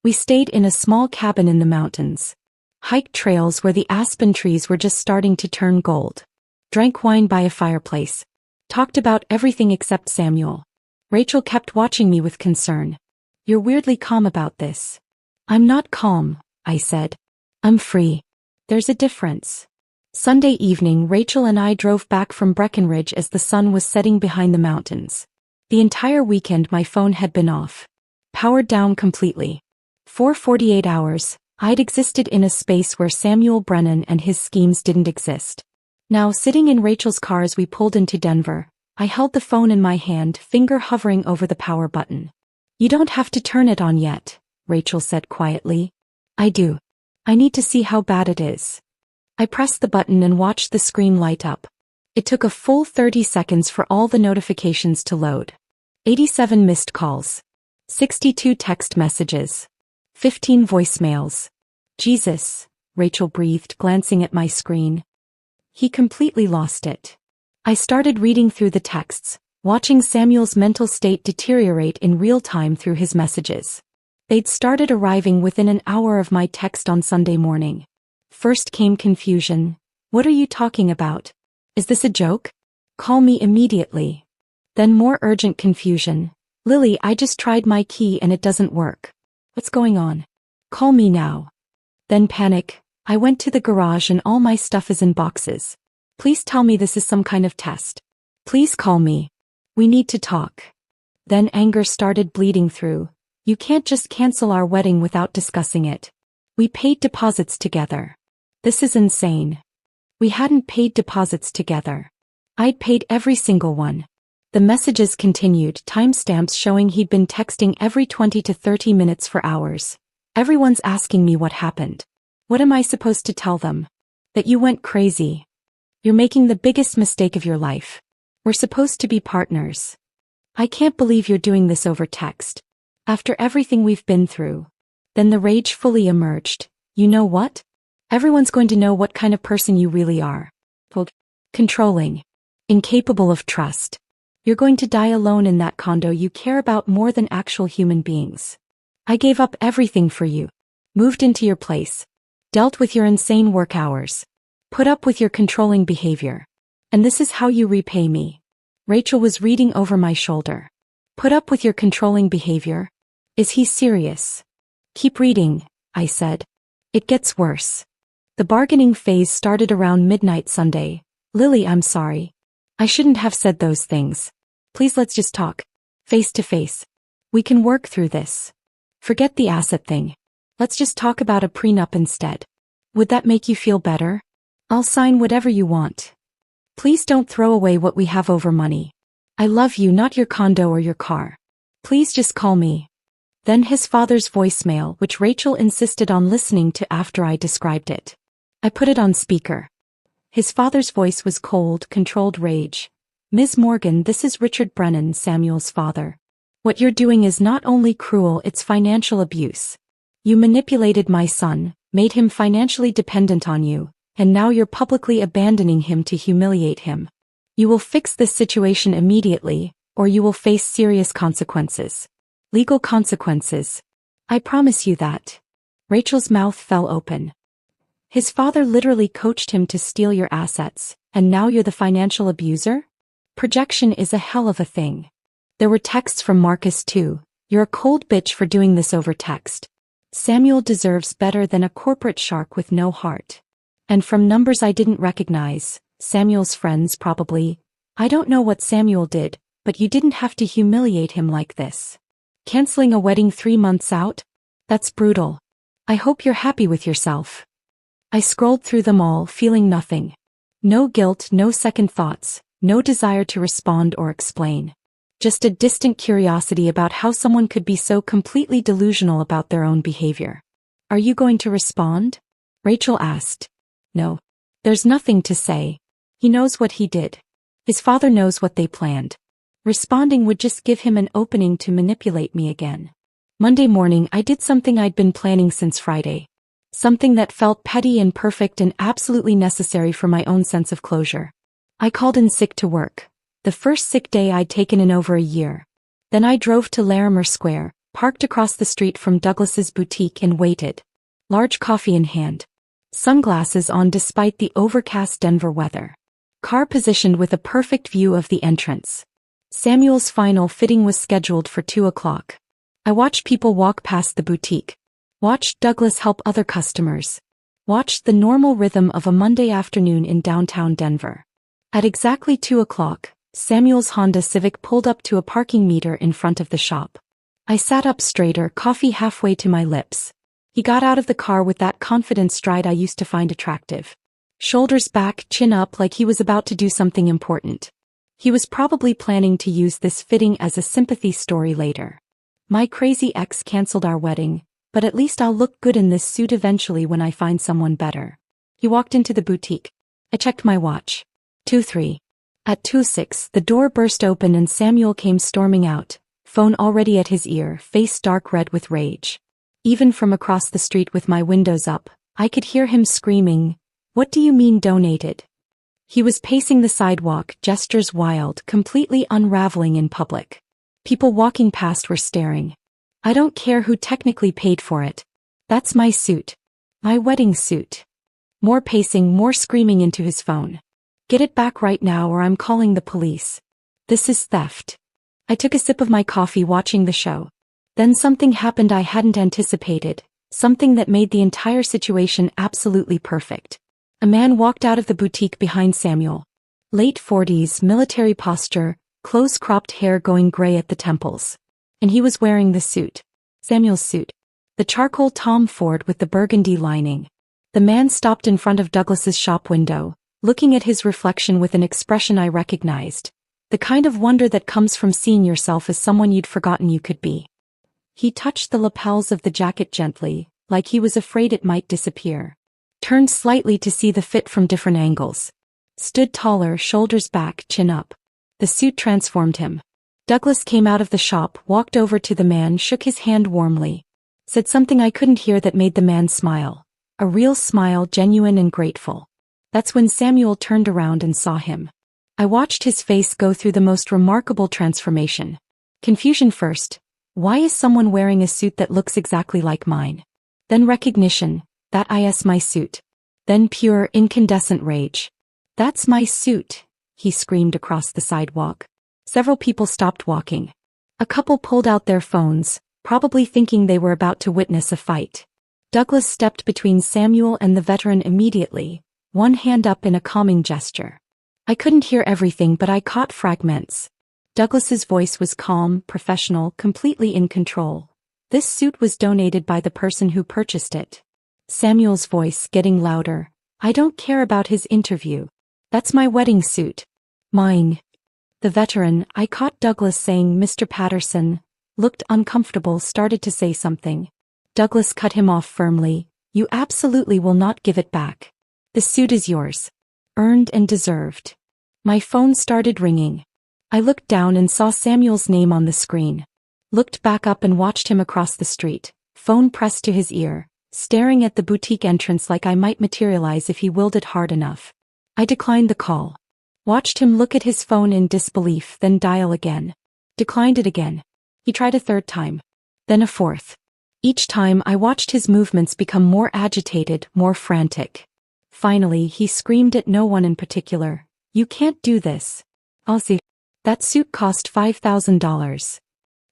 A: We stayed in a small cabin in the mountains. Hiked trails where the aspen trees were just starting to turn gold. Drank wine by a fireplace. Talked about everything except Samuel. Rachel kept watching me with concern. You're weirdly calm about this. I'm not calm, I said. I'm free. There's a difference. Sunday evening, Rachel and I drove back from Breckenridge as the sun was setting behind the mountains. The entire weekend my phone had been off. Powered down completely. For 48 hours, I'd existed in a space where Samuel Brennan and his schemes didn't exist. Now, sitting in Rachel's car as we pulled into Denver, I held the phone in my hand, finger hovering over the power button. You don't have to turn it on yet, Rachel said quietly. I do. I need to see how bad it is. I pressed the button and watched the screen light up. It took a full 30 seconds for all the notifications to load. 87 missed calls. 62 text messages. 15 voicemails. Jesus, Rachel breathed, glancing at my screen. He completely lost it. I started reading through the texts, watching Samuel's mental state deteriorate in real time through his messages. They'd started arriving within an hour of my text on Sunday morning. First came confusion. What are you talking about? Is this a joke? Call me immediately. Then more urgent confusion. Lily, I just tried my key and it doesn't work. What's going on? Call me now. Then panic. I went to the garage and all my stuff is in boxes. Please tell me this is some kind of test. Please call me. We need to talk. Then anger started bleeding through. You can't just cancel our wedding without discussing it. We paid deposits together. This is insane. We hadn't paid deposits together. I'd paid every single one. The messages continued, timestamps showing he'd been texting every 20 to 30 minutes for hours. Everyone's asking me what happened. What am I supposed to tell them? That you went crazy. You're making the biggest mistake of your life. We're supposed to be partners. I can't believe you're doing this over text. After everything we've been through. Then the rage fully emerged. You know what? Everyone's going to know what kind of person you really are. Controlling. Incapable of trust. You're going to die alone in that condo you care about more than actual human beings. I gave up everything for you. Moved into your place. Dealt with your insane work hours. Put up with your controlling behavior. And this is how you repay me. Rachel was reading over my shoulder. Put up with your controlling behavior? Is he serious? Keep reading, I said. It gets worse. The bargaining phase started around midnight Sunday. Lily, I'm sorry. I shouldn't have said those things. Please let's just talk. Face to face. We can work through this. Forget the asset thing. Let's just talk about a prenup instead. Would that make you feel better? I'll sign whatever you want. Please don't throw away what we have over money. I love you, not your condo or your car. Please just call me. Then his father's voicemail, which Rachel insisted on listening to after I described it. I put it on speaker. His father's voice was cold, controlled rage. Ms. Morgan, this is Richard Brennan, Samuel's father. What you're doing is not only cruel, it's financial abuse. You manipulated my son, made him financially dependent on you, and now you're publicly abandoning him to humiliate him. You will fix this situation immediately, or you will face serious consequences. Legal consequences. I promise you that. Rachel's mouth fell open. His father literally coached him to steal your assets, and now you're the financial abuser? Projection is a hell of a thing. There were texts from Marcus too. You're a cold bitch for doing this over text. Samuel deserves better than a corporate shark with no heart. And from numbers I didn't recognize, Samuel's friends probably. I don't know what Samuel did, but you didn't have to humiliate him like this. Canceling a wedding 3 months out? That's brutal. I hope you're happy with yourself. I scrolled through them all, feeling nothing. No guilt, no second thoughts, no desire to respond or explain. Just a distant curiosity about how someone could be so completely delusional about their own behavior. Are you going to respond? Rachel asked. No. There's nothing to say. He knows what he did. His father knows what they planned. Responding would just give him an opening to manipulate me again. Monday morning I did something I'd been planning since Friday. Something that felt petty and perfect and absolutely necessary for my own sense of closure. I called in sick to work. The first sick day I'd taken in over a year. Then I drove to Larimer Square, parked across the street from Douglas's boutique and waited. Large coffee in hand. Sunglasses on despite the overcast Denver weather. Car positioned with a perfect view of the entrance. Samuel's final fitting was scheduled for 2 o'clock. I watched people walk past the boutique. Watched Douglas help other customers. Watched the normal rhythm of a Monday afternoon in downtown Denver. At exactly 2 o'clock, Samuel's Honda Civic pulled up to a parking meter in front of the shop. I sat up straighter, coffee halfway to my lips. He got out of the car with that confident stride I used to find attractive. Shoulders back, chin up like he was about to do something important. He was probably planning to use this fitting as a sympathy story later. My crazy ex canceled our wedding, but at least I'll look good in this suit eventually when I find someone better. He walked into the boutique. I checked my watch. 2:03. At 2:06, the door burst open and Samuel came storming out, phone already at his ear, face dark red with rage. Even from across the street with my windows up, I could hear him screaming, "What do you mean donated?" He was pacing the sidewalk, gestures wild, completely unraveling in public. People walking past were staring. I don't care who technically paid for it. That's my suit. My wedding suit. More pacing, more screaming into his phone. Get it back right now or I'm calling the police. This is theft. I took a sip of my coffee watching the show. Then something happened I hadn't anticipated, something that made the entire situation absolutely perfect. A man walked out of the boutique behind Samuel. Late 40s, military posture, close-cropped hair going gray at the temples. And he was wearing the suit. Samuel's suit. The charcoal Tom Ford with the burgundy lining. The man stopped in front of Douglas's shop window, looking at his reflection with an expression I recognized. The kind of wonder that comes from seeing yourself as someone you'd forgotten you could be. He touched the lapels of the jacket gently, like he was afraid it might disappear. Turned slightly to see the fit from different angles. Stood taller, shoulders back, chin up. The suit transformed him. Douglas came out of the shop, walked over to the man, shook his hand warmly. Said something I couldn't hear that made the man smile. A real smile, genuine and grateful. That's when Samuel turned around and saw him. I watched his face go through the most remarkable transformation. Confusion first. Why is someone wearing a suit that looks exactly like mine? Then recognition. That is my suit. Then pure, incandescent rage. That's my suit, he screamed across the sidewalk. Several people stopped walking. A couple pulled out their phones, probably thinking they were about to witness a fight. Douglas stepped between Samuel and the veteran immediately, one hand up in a calming gesture. I couldn't hear everything but I caught fragments. Douglas's voice was calm, professional, completely in control. This suit was donated by the person who purchased it. Samuel's voice getting louder. I don't care about his interview. That's my wedding suit. Mine. The veteran, I caught Douglas saying Mr. Patterson, looked uncomfortable, started to say something. Douglas cut him off firmly. You absolutely will not give it back. The suit is yours. Earned and deserved. My phone started ringing. I looked down and saw Samuel's name on the screen. Looked back up and watched him across the street, phone pressed to his ear, staring at the boutique entrance like I might materialize if he willed it hard enough. I declined the call. Watched him look at his phone in disbelief, then dial again. Declined it again. He tried a third time. Then a fourth. Each time I watched his movements become more agitated, more frantic. Finally, he screamed at no one in particular. You can't do this. Ozzy. That suit cost $5,000.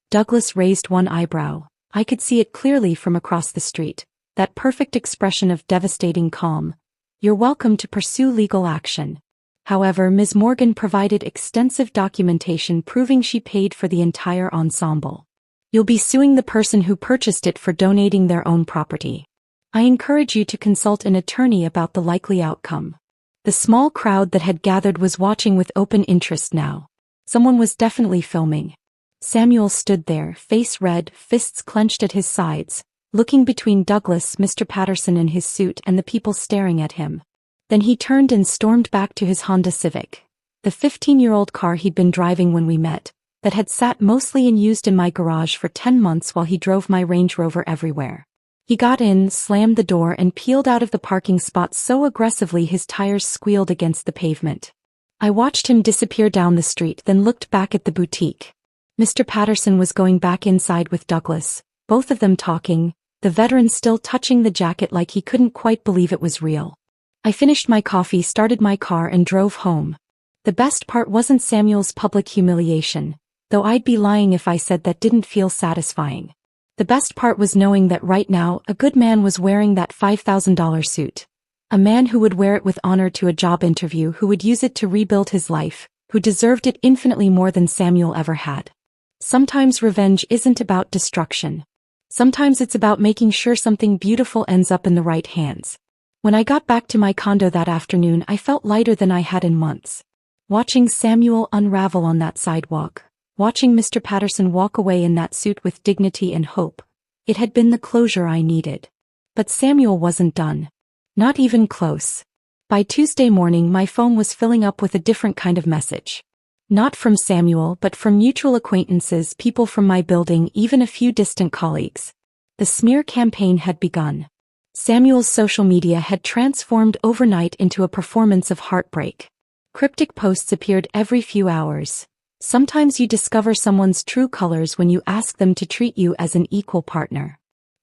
A: Douglas raised one eyebrow. I could see it clearly from across the street. That perfect expression of devastating calm. You're welcome to pursue legal action. However, Ms. Morgan provided extensive documentation proving she paid for the entire ensemble. You'll be suing the person who purchased it for donating their own property. I encourage you to consult an attorney about the likely outcome. The small crowd that had gathered was watching with open interest now. Someone was definitely filming. Samuel stood there, face red, fists clenched at his sides, looking between Douglas, Mr. Patterson in his suit and the people staring at him. Then he turned and stormed back to his Honda Civic. The 15-year-old car he'd been driving when we met, that had sat mostly unused in my garage for 10 months while he drove my Range Rover everywhere. He got in, slammed the door and peeled out of the parking spot so aggressively his tires squealed against the pavement. I watched him disappear down the street, then looked back at the boutique. Mr. Patterson was going back inside with Douglas, both of them talking, the veteran still touching the jacket like he couldn't quite believe it was real. I finished my coffee, started my car and drove home. The best part wasn't Samuel's public humiliation, though I'd be lying if I said that didn't feel satisfying. The best part was knowing that right now a good man was wearing that $5,000 suit. A man who would wear it with honor to a job interview, who would use it to rebuild his life, who deserved it infinitely more than Samuel ever had. Sometimes revenge isn't about destruction. Sometimes it's about making sure something beautiful ends up in the right hands. When I got back to my condo that afternoon, I felt lighter than I had in months. Watching Samuel unravel on that sidewalk, watching Mr. Patterson walk away in that suit with dignity and hope, it had been the closure I needed. But Samuel wasn't done. Not even close. By Tuesday morning, my phone was filling up with a different kind of message. Not from Samuel, but from mutual acquaintances, people from my building, even a few distant colleagues. The smear campaign had begun. Samuel's social media had transformed overnight into a performance of heartbreak. Cryptic posts appeared every few hours. Sometimes you discover someone's true colors when you ask them to treat you as an equal partner.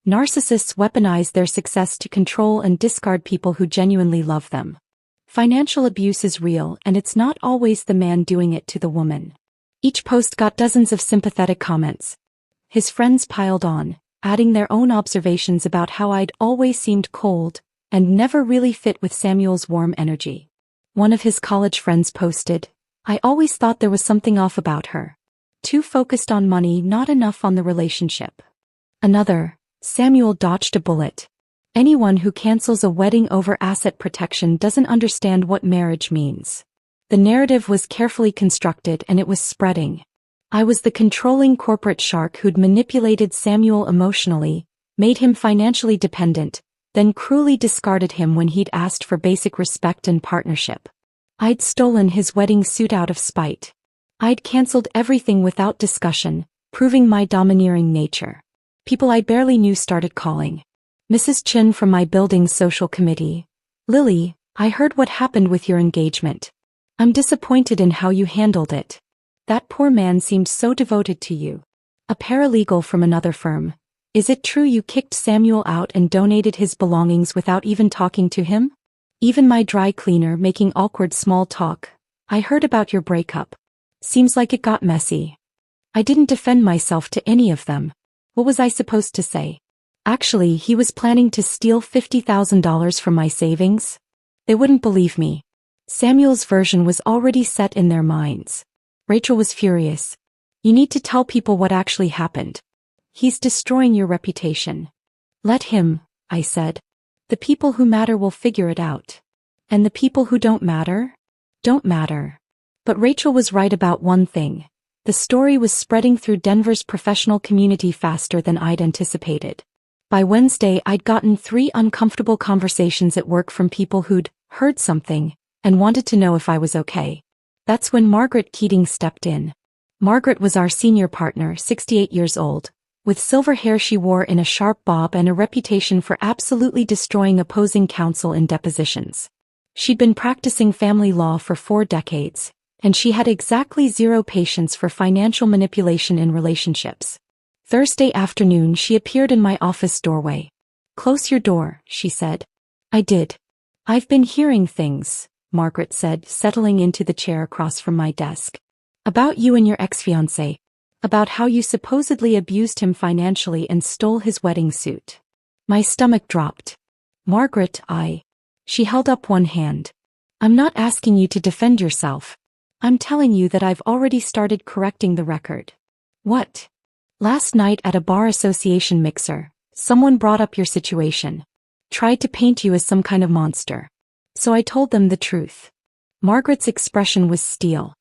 A: Narcissists weaponize their success to control and discard people who genuinely love them. Financial abuse is real, and it's not always the man doing it to the woman. Each post got dozens of sympathetic comments. His friends piled on, adding their own observations about how I'd always seemed cold and never really fit with Samuel's warm energy. One of his college friends posted, "I always thought there was something off about her. Too focused on money, not enough on the relationship." Another, "Samuel dodged a bullet. Anyone who cancels a wedding over asset protection doesn't understand what marriage means." The narrative was carefully constructed and it was spreading. I was the controlling corporate shark who'd manipulated Samuel emotionally, made him financially dependent, then cruelly discarded him when he'd asked for basic respect and partnership. I'd stolen his wedding suit out of spite. I'd canceled everything without discussion, proving my domineering nature. People I barely knew started calling. "Mrs. Chin from my building's social committee. Lily, I heard what happened with your engagement. I'm disappointed in how you handled it. That poor man seemed so devoted to you." A paralegal from another firm. "Is it true you kicked Samuel out and donated his belongings without even talking to him?" Even my dry cleaner making awkward small talk. "I heard about your breakup. Seems like it got messy." I didn't defend myself to any of them. What was I supposed to say? Actually, he was planning to steal $50,000 from my savings? They wouldn't believe me. Samuel's version was already set in their minds. Rachel was furious. "You need to tell people what actually happened. He's destroying your reputation." "Let him," I said. "The people who matter will figure it out. And the people who don't matter? Don't matter." But Rachel was right about one thing. The story was spreading through Denver's professional community faster than I'd anticipated. By Wednesday, I'd gotten 3 uncomfortable conversations at work from people who'd heard something and wanted to know if I was okay. That's when Margaret Keating stepped in. Margaret was our senior partner, 68 years old, with silver hair she wore in a sharp bob and a reputation for absolutely destroying opposing counsel in depositions. She'd been practicing family law for 4 decades, and she had exactly 0 patience for financial manipulation in relationships. Thursday afternoon she appeared in my office doorway. "Close your door," she said. I did. "I've been hearing things," Margaret said, settling into the chair across from my desk. "About you and your ex-fiancé. About how you supposedly abused him financially and stole his wedding suit." My stomach dropped. "Margaret, She held up one hand. "I'm not asking you to defend yourself. I'm telling you that I've already started correcting the record." "What?" "Last night at a bar association mixer, someone brought up your situation. Tried to paint you as some kind of monster. So I told them the truth." Margaret's expression was steel.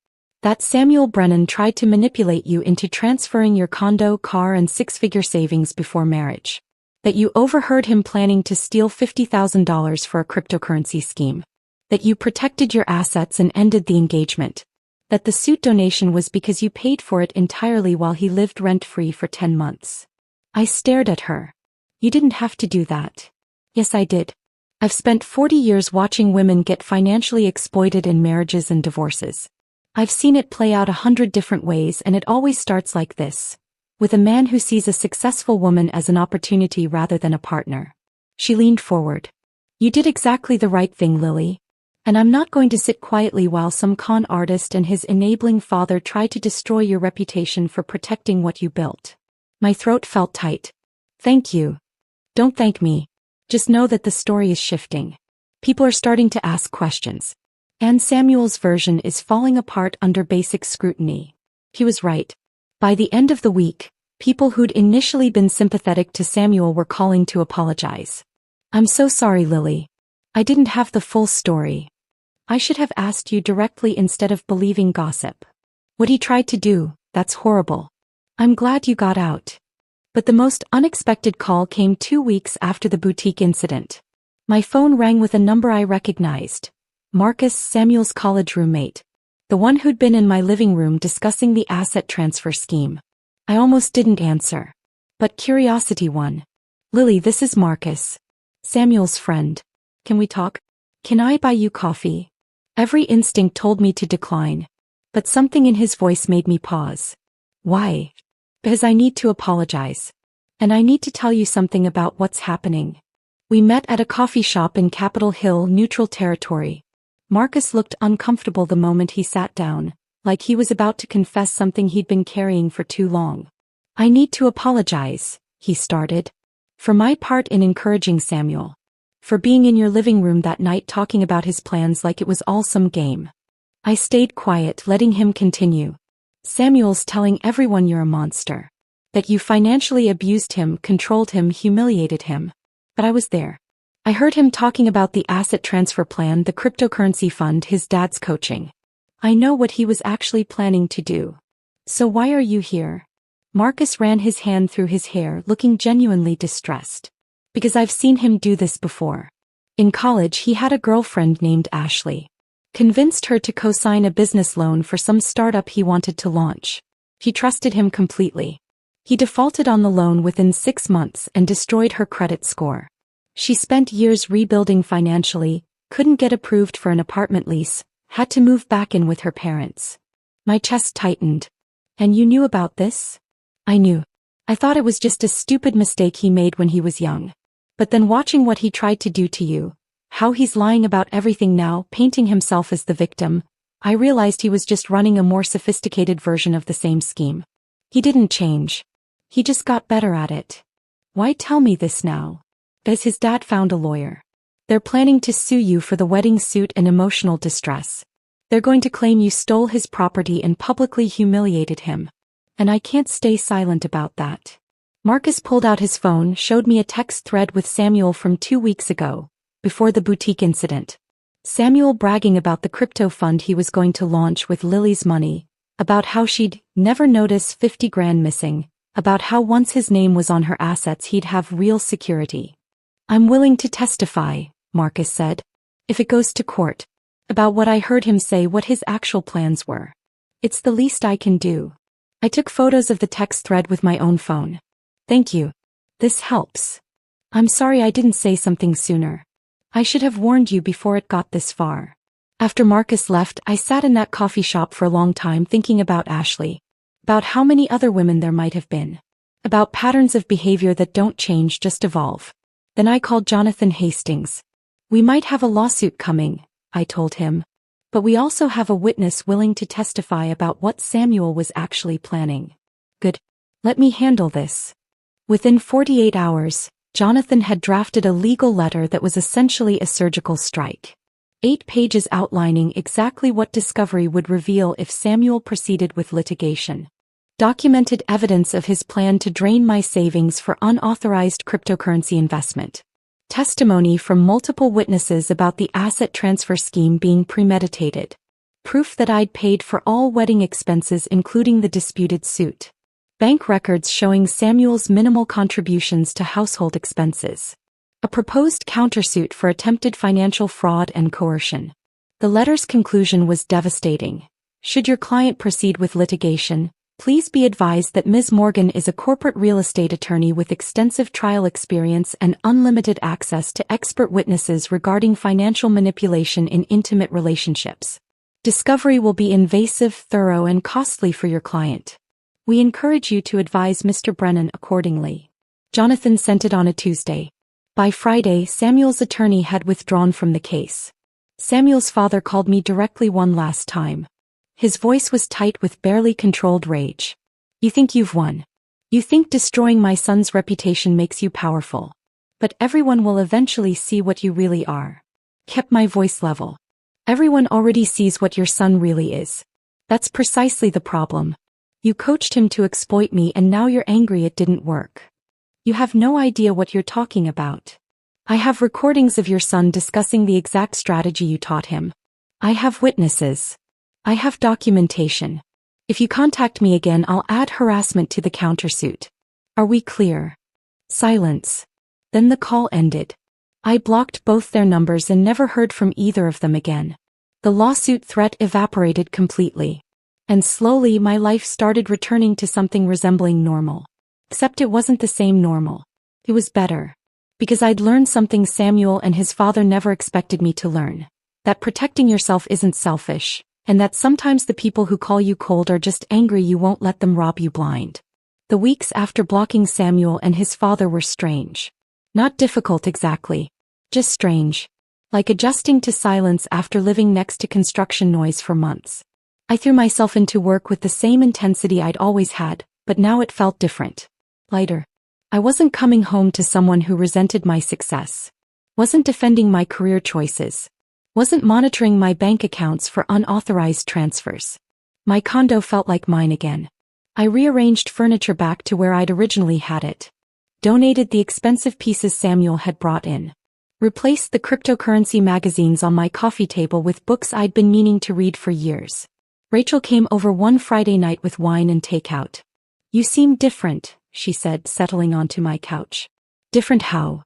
A: "That Samuel Brennan tried to manipulate you into transferring your condo, car and 6-figure savings before marriage. That you overheard him planning to steal $50,000 for a cryptocurrency scheme. That you protected your assets and ended the engagement. That the suit donation was because you paid for it entirely while he lived rent-free for 10 months. I stared at her. You didn't have to do that. Yes, I did. I've spent 40 years watching women get financially exploited in marriages and divorces. I've seen it play out 100 different ways, and it always starts like this, with a man who sees a successful woman as an opportunity rather than a partner. She leaned forward. You did exactly the right thing, Lily. And I'm not going to sit quietly while some con artist and his enabling father try to destroy your reputation for protecting what you built. My throat felt tight. Thank you. Don't thank me. Just know that the story is shifting. People are starting to ask questions. And Samuel's version is falling apart under basic scrutiny. He was right. By the end of the week, people who'd initially been sympathetic to Samuel were calling to apologize. I'm so sorry, Lily. I didn't have the full story. I should have asked you directly instead of believing gossip. What he tried to do, that's horrible. I'm glad you got out. But the most unexpected call came 2 weeks after the boutique incident. My phone rang with a number I recognized. Marcus, Samuel's college roommate. The one who'd been in my living room discussing the asset transfer scheme. I almost didn't answer. But curiosity won. Lily, this is Marcus. Samuel's friend. Can we talk? Can I buy you coffee? Every instinct told me to decline. But something in his voice made me pause. Why? Because I need to apologize. And I need to tell you something about what's happening. We met at a coffee shop in Capitol Hill, neutral territory. Marcus looked uncomfortable the moment he sat down, like he was about to confess something he'd been carrying for too long. I need to apologize, he started. For my part in encouraging Samuel. For being in your living room that night talking about his plans like it was all some game. I stayed quiet, letting him continue. Samuel's telling everyone you're a monster. That you financially abused him, controlled him, humiliated him. But I was there. I heard him talking about the asset transfer plan, the cryptocurrency fund his dad's coaching. I know what he was actually planning to do. So why are you here? Marcus ran his hand through his hair, looking genuinely distressed. Because I've seen him do this before. In college he had a girlfriend named Ashley. Convinced her to co-sign a business loan for some startup he wanted to launch. He trusted him completely. He defaulted on the loan within 6 months and destroyed her credit score. She spent years rebuilding financially, couldn't get approved for an apartment lease, had to move back in with her parents. My chest tightened. And you knew about this? I knew. I thought it was just a stupid mistake he made when he was young. But then watching what he tried to do to you, how he's lying about everything now, painting himself as the victim, I realized he was just running a more sophisticated version of the same scheme. He didn't change. He just got better at it. Why tell me this now? Because his dad found a lawyer. They're planning to sue you for the wedding suit and emotional distress. They're going to claim you stole his property and publicly humiliated him. And I can't stay silent about that. Marcus pulled out his phone, showed me a text thread with Samuel from 2 weeks ago, before the boutique incident. Samuel bragging about the crypto fund he was going to launch with Lily's money, about how she'd never notice 50 grand missing, about how once his name was on her assets he'd have real security. I'm willing to testify, Marcus said. If it goes to court. About what I heard him say, what his actual plans were. It's the least I can do. I took photos of the text thread with my own phone. Thank you. This helps. I'm sorry I didn't say something sooner. I should have warned you before it got this far. After Marcus left, I sat in that coffee shop for a long time thinking about Ashley. About how many other women there might have been. About patterns of behavior that don't change, just evolve. Then I called Jonathan Hastings. We might have a lawsuit coming, I told him. But we also have a witness willing to testify about what Samuel was actually planning. Good. Let me handle this. Within 48 hours, Jonathan had drafted a legal letter that was essentially a surgical strike. 8 pages outlining exactly what discovery would reveal if Samuel proceeded with litigation. Documented evidence of his plan to drain my savings for unauthorized cryptocurrency investment. Testimony from multiple witnesses about the asset transfer scheme being premeditated. Proof that I'd paid for all wedding expenses including the disputed suit. Bank records showing Samuel's minimal contributions to household expenses. A proposed countersuit for attempted financial fraud and coercion. The letter's conclusion was devastating. Should your client proceed with litigation, Please be advised that Ms. Morgan is a corporate real estate attorney with extensive trial experience and unlimited access to expert witnesses regarding financial manipulation in intimate relationships. Discovery will be invasive, thorough, and costly for your client. We encourage you to advise Mr. Brennan accordingly. Jonathan sent it on a Tuesday. By Friday, Samuel's attorney had withdrawn from the case. Samuel's father called me directly one last time. His voice was tight with barely controlled rage. You think you've won. You think destroying my son's reputation makes you powerful. But everyone will eventually see what you really are. Kept my voice level. Everyone already sees what your son really is. That's precisely the problem. You coached him to exploit me and now you're angry it didn't work. You have no idea what you're talking about. I have recordings of your son discussing the exact strategy you taught him. I have witnesses. I have documentation. If you contact me again, I'll add harassment to the countersuit. Are we clear? Silence. Then the call ended. I blocked both their numbers and never heard from either of them again. The lawsuit threat evaporated completely. And slowly my life started returning to something resembling normal. Except it wasn't the same normal. It was better. Because I'd learned something Samuel and his father never expected me to learn. That protecting yourself isn't selfish, and that sometimes the people who call you cold are just angry you won't let them rob you blind. The weeks after blocking Samuel and his father were strange. Not difficult exactly. Just strange. Like adjusting to silence after living next to construction noise for months. I threw myself into work with the same intensity I'd always had, but now it felt different. Lighter. I wasn't coming home to someone who resented my success. Wasn't defending my career choices. Wasn't monitoring my bank accounts for unauthorized transfers. My condo felt like mine again. I rearranged furniture back to where I'd originally had it. Donated the expensive pieces Samuel had brought in. Replaced the cryptocurrency magazines on my coffee table with books I'd been meaning to read for years. Rachel came over one Friday night with wine and takeout. You seem different, she said, settling onto my couch. Different how?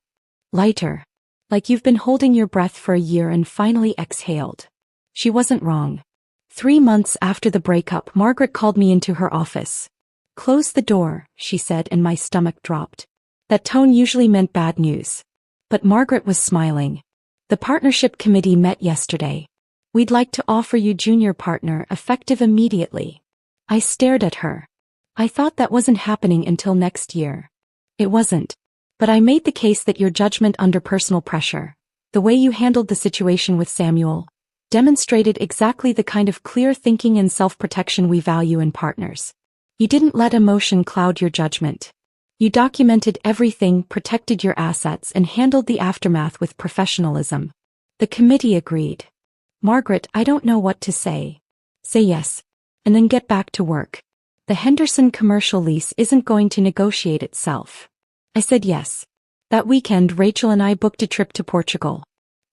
A: Lighter. Like you've been holding your breath for a year and finally exhaled. She wasn't wrong. 3 months after the breakup, Margaret called me into her office. Close the door, she said, and my stomach dropped. That tone usually meant bad news. But Margaret was smiling. The partnership committee met yesterday. We'd like to offer you junior partner, effective immediately. I stared at her. I thought that wasn't happening until next year. It wasn't. But I made the case that your judgment under personal pressure, the way you handled the situation with Samuel, demonstrated exactly the kind of clear thinking and self-protection we value in partners. You didn't let emotion cloud your judgment. You documented everything, protected your assets, and handled the aftermath with professionalism. The committee agreed. Margaret, I don't know what to say. Say yes. And then get back to work. The Henderson commercial lease isn't going to negotiate itself. I said yes. That weekend, Rachel and I booked a trip to Portugal.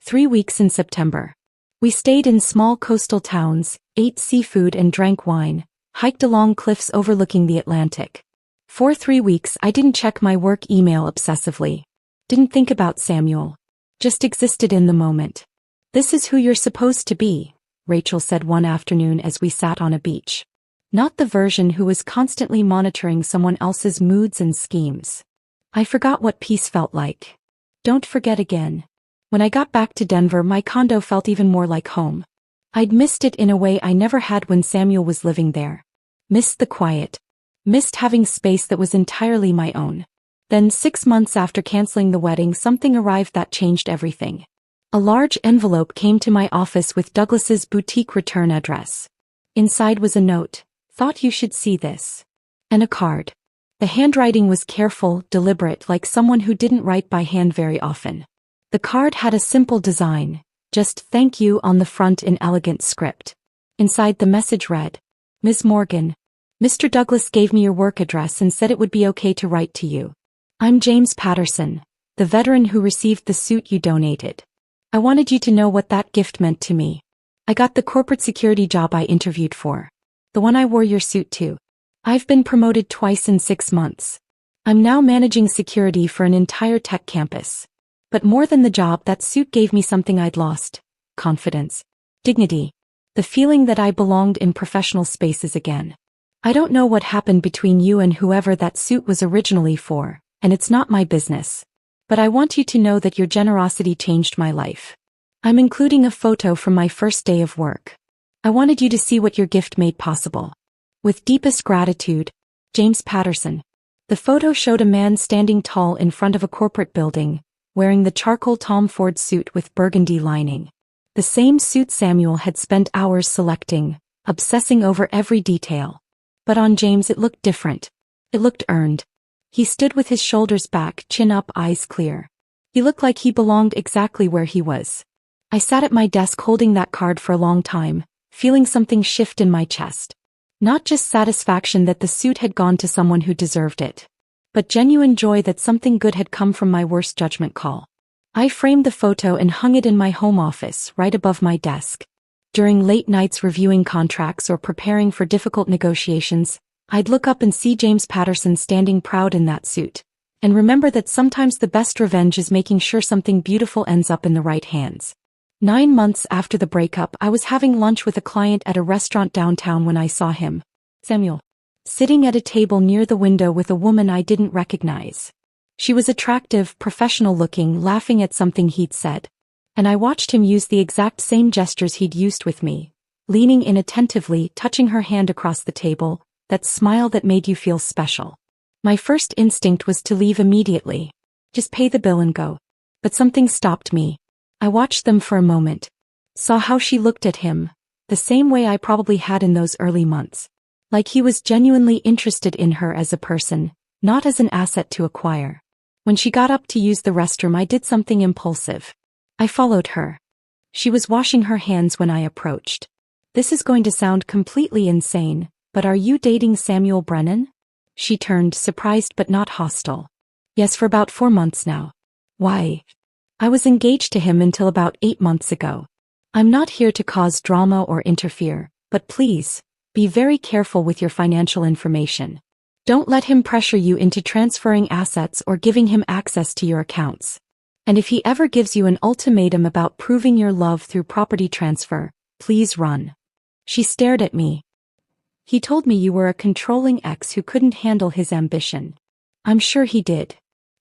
A: 3 weeks in September. We stayed in small coastal towns, ate seafood and drank wine, hiked along cliffs overlooking the Atlantic. For 3 weeks, I didn't check my work email obsessively. Didn't think about Samuel. Just existed in the moment. This is who you're supposed to be, Rachel said one afternoon as we sat on a beach. Not the version who was constantly monitoring someone else's moods and schemes. I forgot what peace felt like. Don't forget again. When I got back to Denver, my condo felt even more like home. I'd missed it in a way I never had when Samuel was living there. Missed the quiet. Missed having space that was entirely my own. Then 6 months after canceling the wedding, something arrived that changed everything. A large envelope came to my office with Douglas's boutique return address. Inside was a note. Thought you should see this. And a card. The handwriting was careful, deliberate, like someone who didn't write by hand very often. The card had a simple design, just "thank you" on the front in elegant script. Inside the message read, Ms. Morgan, Mr. Douglas gave me your work address and said it would be okay to write to you. I'm James Patterson, the veteran who received the suit you donated. I wanted you to know what that gift meant to me. I got the corporate security job I interviewed for. The one I wore your suit to. I've been promoted twice in 6 months. I'm now managing security for an entire tech campus. But more than the job, that suit gave me something I'd lost. Confidence. Dignity. The feeling that I belonged in professional spaces again. I don't know what happened between you and whoever that suit was originally for, and it's not my business. But I want you to know that your generosity changed my life. I'm including a photo from my first day of work. I wanted you to see what your gift made possible. With deepest gratitude, James Patterson. The photo showed a man standing tall in front of a corporate building, wearing the charcoal Tom Ford suit with burgundy lining. The same suit Samuel had spent hours selecting, obsessing over every detail. But on James it looked different. It looked earned. He stood with his shoulders back, chin up, eyes clear. He looked like he belonged exactly where he was. I sat at my desk holding that card for a long time, feeling something shift in my chest. Not just satisfaction that the suit had gone to someone who deserved it, but genuine joy that something good had come from my worst judgment call. I framed the photo and hung it in my home office, right above my desk. During late nights reviewing contracts or preparing for difficult negotiations, I'd look up and see James Patterson standing proud in that suit, and remember that sometimes the best revenge is making sure something beautiful ends up in the right hands. 9 months after the breakup, I was having lunch with a client at a restaurant downtown when I saw him, Samuel, sitting at a table near the window with a woman I didn't recognize. She was attractive, professional-looking, laughing at something he'd said. And I watched him use the exact same gestures he'd used with me, leaning in attentively, touching her hand across the table, that smile that made you feel special. My first instinct was to leave immediately. Just pay the bill and go. But something stopped me. I watched them for a moment. Saw how she looked at him, the same way I probably had in those early months. Like he was genuinely interested in her as a person, not as an asset to acquire. When she got up to use the restroom, I did something impulsive. I followed her. She was washing her hands when I approached. This is going to sound completely insane, but are you dating Samuel Brennan? She turned, surprised but not hostile. Yes, for about 4 months now. Why? I was engaged to him until about 8 months ago. I'm not here to cause drama or interfere, but please, be very careful with your financial information. Don't let him pressure you into transferring assets or giving him access to your accounts. And if he ever gives you an ultimatum about proving your love through property transfer, please run. She stared at me. He told me you were a controlling ex who couldn't handle his ambition. I'm sure he did.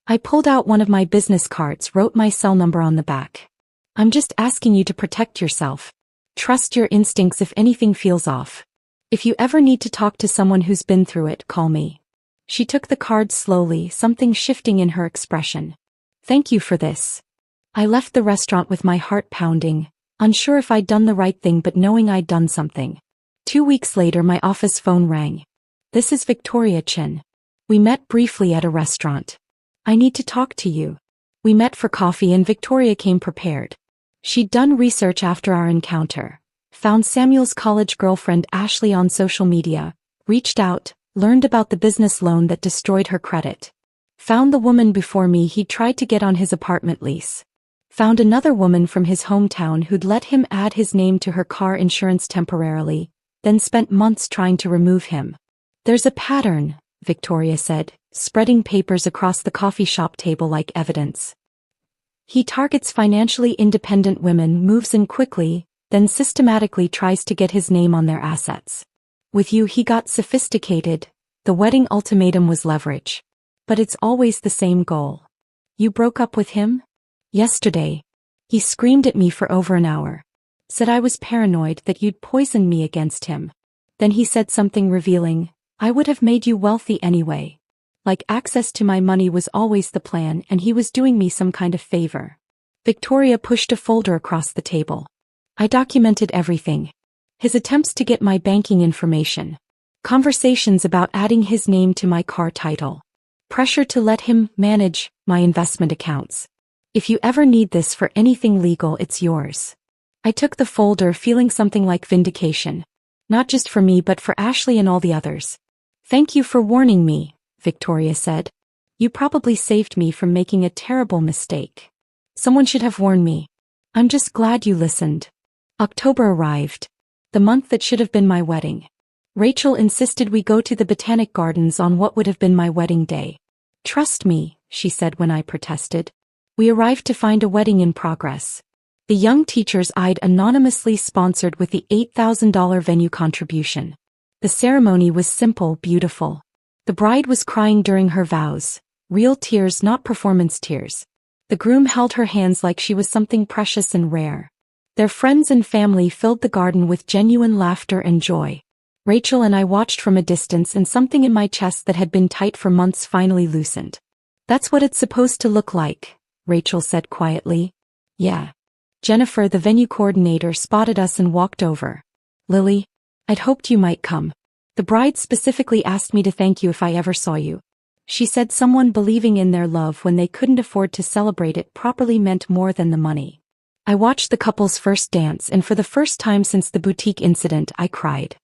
A: I pulled out one of my business cards, wrote my cell number on the back. I'm just asking you to protect yourself. Trust your instincts if anything feels off. If you ever need to talk to someone who's been through it, call me. She took the card slowly, something shifting in her expression. Thank you for this. I left the restaurant with my heart pounding, unsure if I'd done the right thing but knowing I'd done something. 2 weeks later, my office phone rang. This is Victoria Chin. We met briefly at a restaurant. I need to talk to you. We met for coffee and Victoria came prepared. She'd done research after our encounter, found Samuel's college girlfriend Ashley on social media, reached out, learned about the business loan that destroyed her credit. Found the woman before me he'd tried to get on his apartment lease. Found another woman from his hometown who'd let him add his name to her car insurance temporarily, then spent months trying to remove him. There's a pattern, Victoria said, spreading papers across the coffee shop table like evidence. He targets financially independent women, moves in quickly, then systematically tries to get his name on their assets. With you he got sophisticated, the wedding ultimatum was leverage. But it's always the same goal. You broke up with him? Yesterday. He screamed at me for over an hour. Said I was paranoid that you'd poisoned me against him. Then he said something revealing, I would have made you wealthy anyway. Like access to my money was always the plan and he was doing me some kind of favor. Victoria pushed a folder across the table. I documented everything. His attempts to get my banking information. Conversations about adding his name to my car title. Pressure to let him manage my investment accounts. If you ever need this for anything legal, it's yours. I took the folder feeling something like vindication. Not just for me but for Ashley and all the others. Thank you for warning me, Victoria said. You probably saved me from making a terrible mistake. Someone should have warned me. I'm just glad you listened. October arrived. The month that should have been my wedding. Rachel insisted we go to the Botanic Gardens on what would have been my wedding day. Trust me, she said when I protested. We arrived to find a wedding in progress. The young teachers I'd anonymously sponsored with the $8,000 venue contribution. The ceremony was simple, beautiful. The bride was crying during her vows, real tears, not performance tears. The groom held her hands like she was something precious and rare. Their friends and family filled the garden with genuine laughter and joy. Rachel and I watched from a distance, and something in my chest that had been tight for months finally loosened. "That's what it's supposed to look like," Rachel said quietly. "Yeah." Jennifer, the venue coordinator, spotted us and walked over. "Lily, I'd hoped you might come. The bride specifically asked me to thank you if I ever saw you." She said someone believing in their love when they couldn't afford to celebrate it properly meant more than the money. I watched the couple's first dance, and for the first time since the boutique incident, I cried.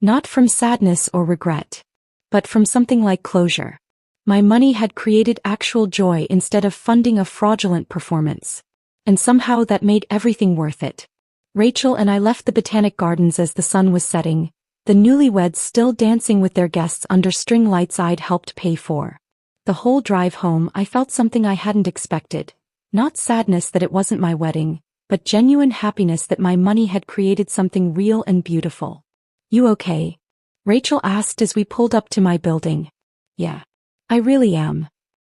A: Not from sadness or regret, but from something like closure. My money had created actual joy instead of funding a fraudulent performance. And somehow that made everything worth it. Rachel and I left the Botanic Gardens as the sun was setting, the newlyweds still dancing with their guests under string lights I'd helped pay for. The whole drive home I felt something I hadn't expected. Not sadness that it wasn't my wedding, but genuine happiness that my money had created something real and beautiful. "You okay?" Rachel asked as we pulled up to my building. "Yeah. I really am."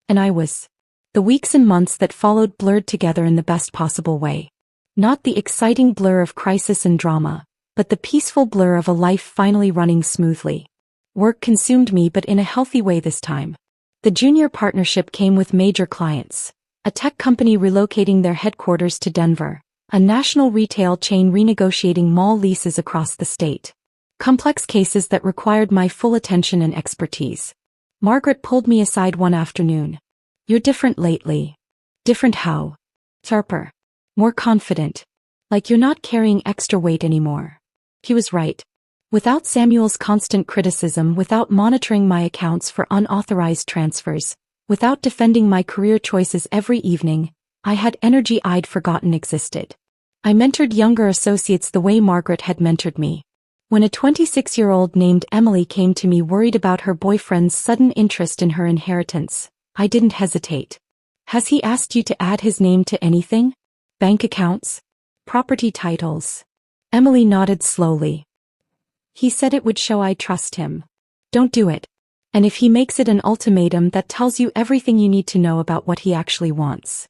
A: And I was. The weeks and months that followed blurred together in the best possible way. Not the exciting blur of crisis and drama, but the peaceful blur of a life finally running smoothly. Work consumed me, but in a healthy way this time. The junior partnership came with major clients. A tech company relocating their headquarters to Denver. A national retail chain renegotiating mall leases across the state. Complex cases that required my full attention and expertise. Margaret pulled me aside one afternoon. "You're different lately." "Different how?" "Sharper. More confident. Like you're not carrying extra weight anymore." He was right. Without Samuel's constant criticism, without monitoring my accounts for unauthorized transfers, without defending my career choices every evening, I had energy I'd forgotten existed. I mentored younger associates the way Margaret had mentored me. When a 26-year-old named Emily came to me worried about her boyfriend's sudden interest in her inheritance, I didn't hesitate. "Has he asked you to add his name to anything? Bank accounts? Property titles?" Emily nodded slowly. "He said it would show I trust him." "Don't do it. And if he makes it an ultimatum, that tells you everything you need to know about what he actually wants."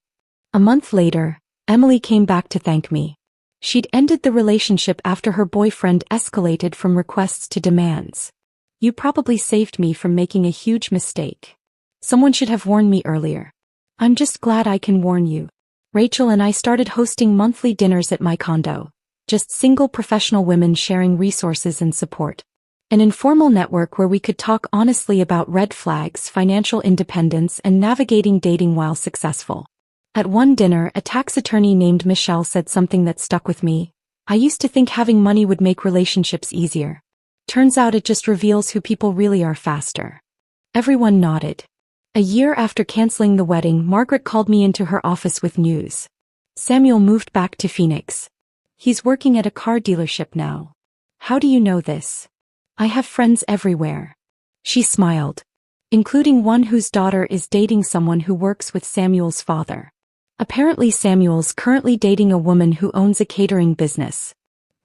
A: A month later, Emily came back to thank me. She'd ended the relationship after her boyfriend escalated from requests to demands. "You probably saved me from making a huge mistake. Someone should have warned me earlier." "I'm just glad I can warn you." Rachel and I started hosting monthly dinners at my condo. Just single professional women sharing resources and support. An informal network where we could talk honestly about red flags, financial independence, and navigating dating while successful. At one dinner, a tax attorney named Michelle said something that stuck with me. "I used to think having money would make relationships easier. Turns out it just reveals who people really are faster." Everyone nodded. A year after canceling the wedding, Margaret called me into her office with news. "Samuel moved back to Phoenix. He's working at a car dealership now." "How do you know this?" "I have friends everywhere." She smiled. "Including one whose daughter is dating someone who works with Samuel's father. Apparently Samuel's currently dating a woman who owns a catering business.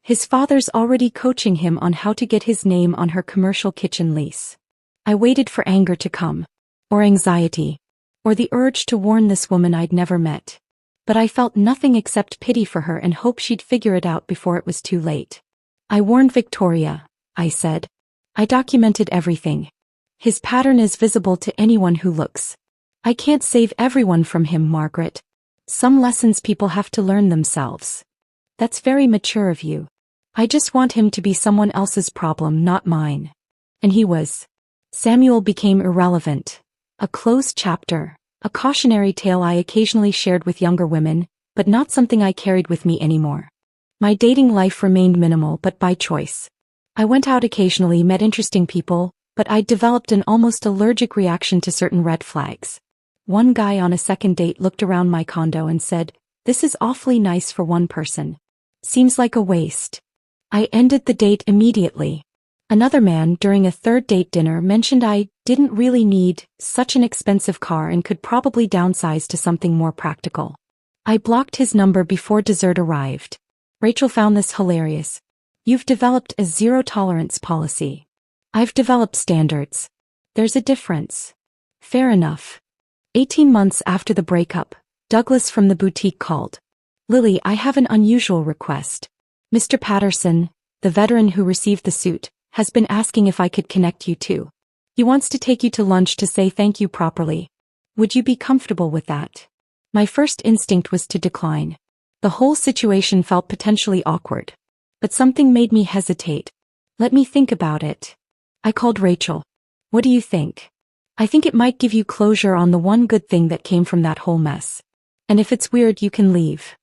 A: His father's already coaching him on how to get his name on her commercial kitchen lease." I waited for anger to come. Or anxiety. Or the urge to warn this woman I'd never met. But I felt nothing except pity for her and hope she'd figure it out before it was too late. "I warned Victoria," I said. "I documented everything. His pattern is visible to anyone who looks. I can't save everyone from him, Margaret. Some lessons people have to learn themselves." "That's very mature of you. I just want him to be someone else's problem, not mine." And he was. Samuel became irrelevant. A closed chapter, a cautionary tale I occasionally shared with younger women, but not something I carried with me anymore. My dating life remained minimal, but by choice. I went out occasionally, met interesting people, but I'd developed an almost allergic reaction to certain red flags. One guy on a second date looked around my condo and said, "This is awfully nice for one person. Seems like a waste." I ended the date immediately. Another man, during a third date dinner, mentioned I didn't really need such an expensive car and could probably downsize to something more practical. I blocked his number before dessert arrived. Rachel found this hilarious. "You've developed a zero-tolerance policy." I've developed standards. There's a difference. Fair enough. 18 months after the breakup, Douglas from the boutique called. Lily, I have an unusual request. Mr. Patterson, the veteran who received the suit, has been asking if I could connect you two. He wants to take you to lunch to say thank you properly. Would you be comfortable with that? My first instinct was to decline. The whole situation felt potentially awkward. But something made me hesitate. Let me think about it. I called Rachel. What do you think? I think it might give you closure on the one good thing that came from that whole mess. And if it's weird, you can leave.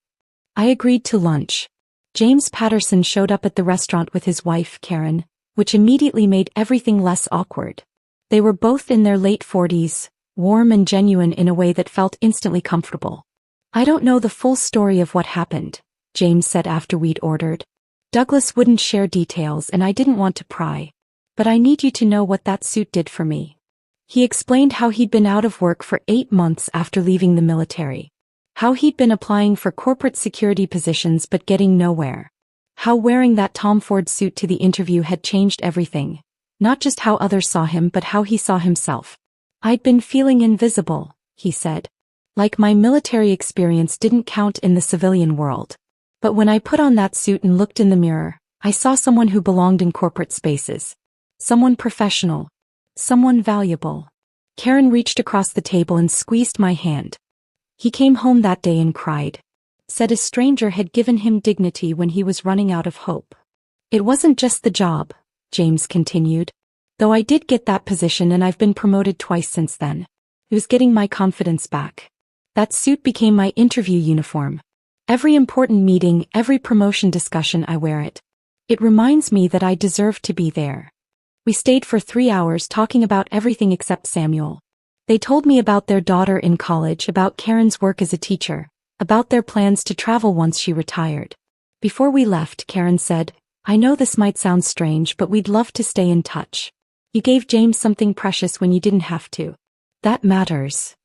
A: I agreed to lunch. James Patterson showed up at the restaurant with his wife, Karen, which immediately made everything less awkward. They were both in their late 40s, warm and genuine in a way that felt instantly comfortable. I don't know the full story of what happened, James said after we'd ordered. Douglas wouldn't share details and I didn't want to pry. But I need you to know what that suit did for me. He explained how he'd been out of work for 8 months after leaving the military. How he'd been applying for corporate security positions but getting nowhere. How wearing that Tom Ford suit to the interview had changed everything. Not just how others saw him but how he saw himself. I'd been feeling invisible, he said. Like my military experience didn't count in the civilian world. But when I put on that suit and looked in the mirror, I saw someone who belonged in corporate spaces. Someone professional. Someone valuable. Karen reached across the table and squeezed my hand. He came home that day and cried. Said a stranger had given him dignity when he was running out of hope. It wasn't just the job, James continued. Though I did get that position and I've been promoted twice since then. It was getting my confidence back. That suit became my interview uniform. Every important meeting, every promotion discussion, I wear it. It reminds me that I deserve to be there. We stayed for 3 hours talking about everything except Samuel. They told me about their daughter in college, about Karen's work as a teacher, about their plans to travel once she retired. Before we left, Karen said, I know this might sound strange, but we'd love to stay in touch. You gave James something precious when you didn't have to. That matters.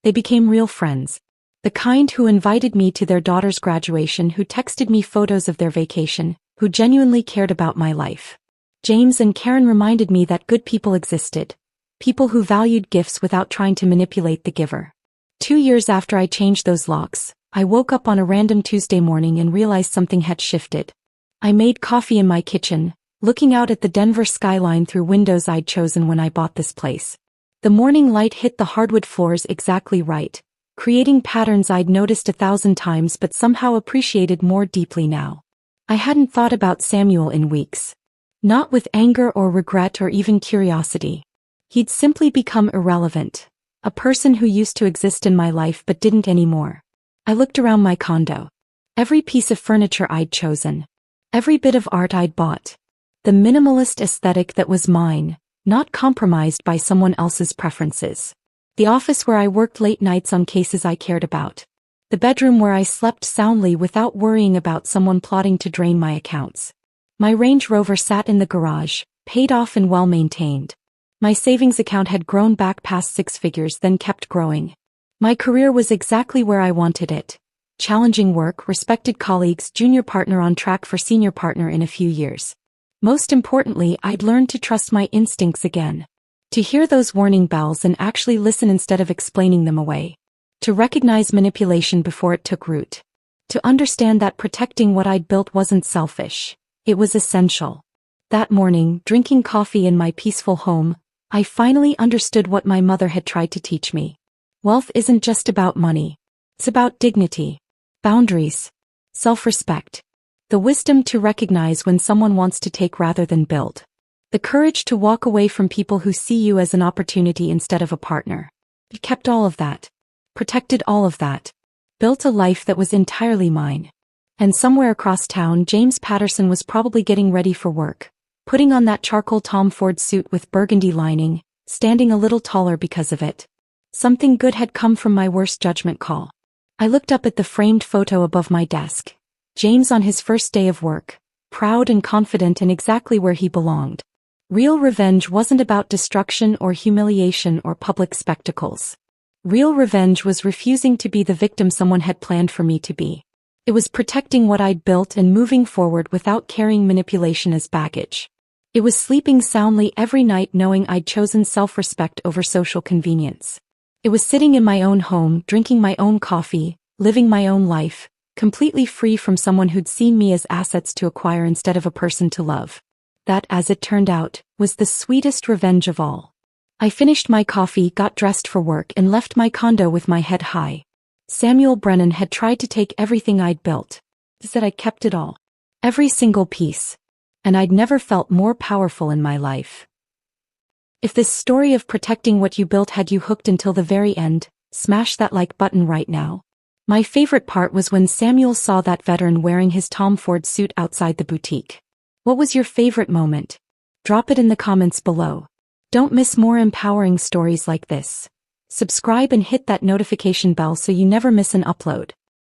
A: They became real friends. The kind who invited me to their daughter's graduation, who texted me photos of their vacation, who genuinely cared about my life. James and Karen reminded me that good people existed. People who valued gifts without trying to manipulate the giver. 2 years after I changed those locks, I woke up on a random Tuesday morning and realized something had shifted. I made coffee in my kitchen, looking out at the Denver skyline through windows I'd chosen when I bought this place. The morning light hit the hardwood floors exactly right, creating patterns I'd noticed 1,000 times but somehow appreciated more deeply now. I hadn't thought about Samuel in weeks. Not with anger or regret or even curiosity. He'd simply become irrelevant. A person who used to exist in my life but didn't anymore. I looked around my condo. Every piece of furniture I'd chosen. Every bit of art I'd bought. The minimalist aesthetic that was mine, not compromised by someone else's preferences. The office where I worked late nights on cases I cared about. The bedroom where I slept soundly without worrying about someone plotting to drain my accounts. My Range Rover sat in the garage, paid off and well-maintained. My savings account had grown back past 6 figures, then kept growing. My career was exactly where I wanted it. Challenging work, respected colleagues, junior partner on track for senior partner in a few years. Most importantly, I'd learned to trust my instincts again. To hear those warning bells and actually listen instead of explaining them away. To recognize manipulation before it took root. To understand that protecting what I'd built wasn't selfish. It was essential. That morning, drinking coffee in my peaceful home, I finally understood what my mother had tried to teach me. Wealth isn't just about money. It's about dignity, boundaries, self-respect. The wisdom to recognize when someone wants to take rather than build. The courage to walk away from people who see you as an opportunity instead of a partner. I kept all of that. Protected all of that. Built a life that was entirely mine. And somewhere across town, James Patterson was probably getting ready for work. Putting on that charcoal Tom Ford suit with burgundy lining, standing a little taller because of it. Something good had come from my worst judgment call. I looked up at the framed photo above my desk. James on his first day of work, proud and confident and exactly where he belonged. Real revenge wasn't about destruction or humiliation or public spectacles. Real revenge was refusing to be the victim someone had planned for me to be. It was protecting what I'd built and moving forward without carrying manipulation as baggage. It was sleeping soundly every night knowing I'd chosen self-respect over social convenience. It was sitting in my own home, drinking my own coffee, living my own life, completely free from someone who'd seen me as assets to acquire instead of a person to love. That, as it turned out, was the sweetest revenge of all. I finished my coffee, got dressed for work, and left my condo with my head high. Samuel Brennan had tried to take everything I'd built. He said I kept it all. Every single piece. And I'd never felt more powerful in my life. If this story of protecting what you built had you hooked until the very end, smash that like button right now. My favorite part was when Samuel saw that veteran wearing his Tom Ford suit outside the boutique. What was your favorite moment? Drop it in the comments below. Don't miss more empowering stories like this. Subscribe and hit that notification bell so you never miss an upload.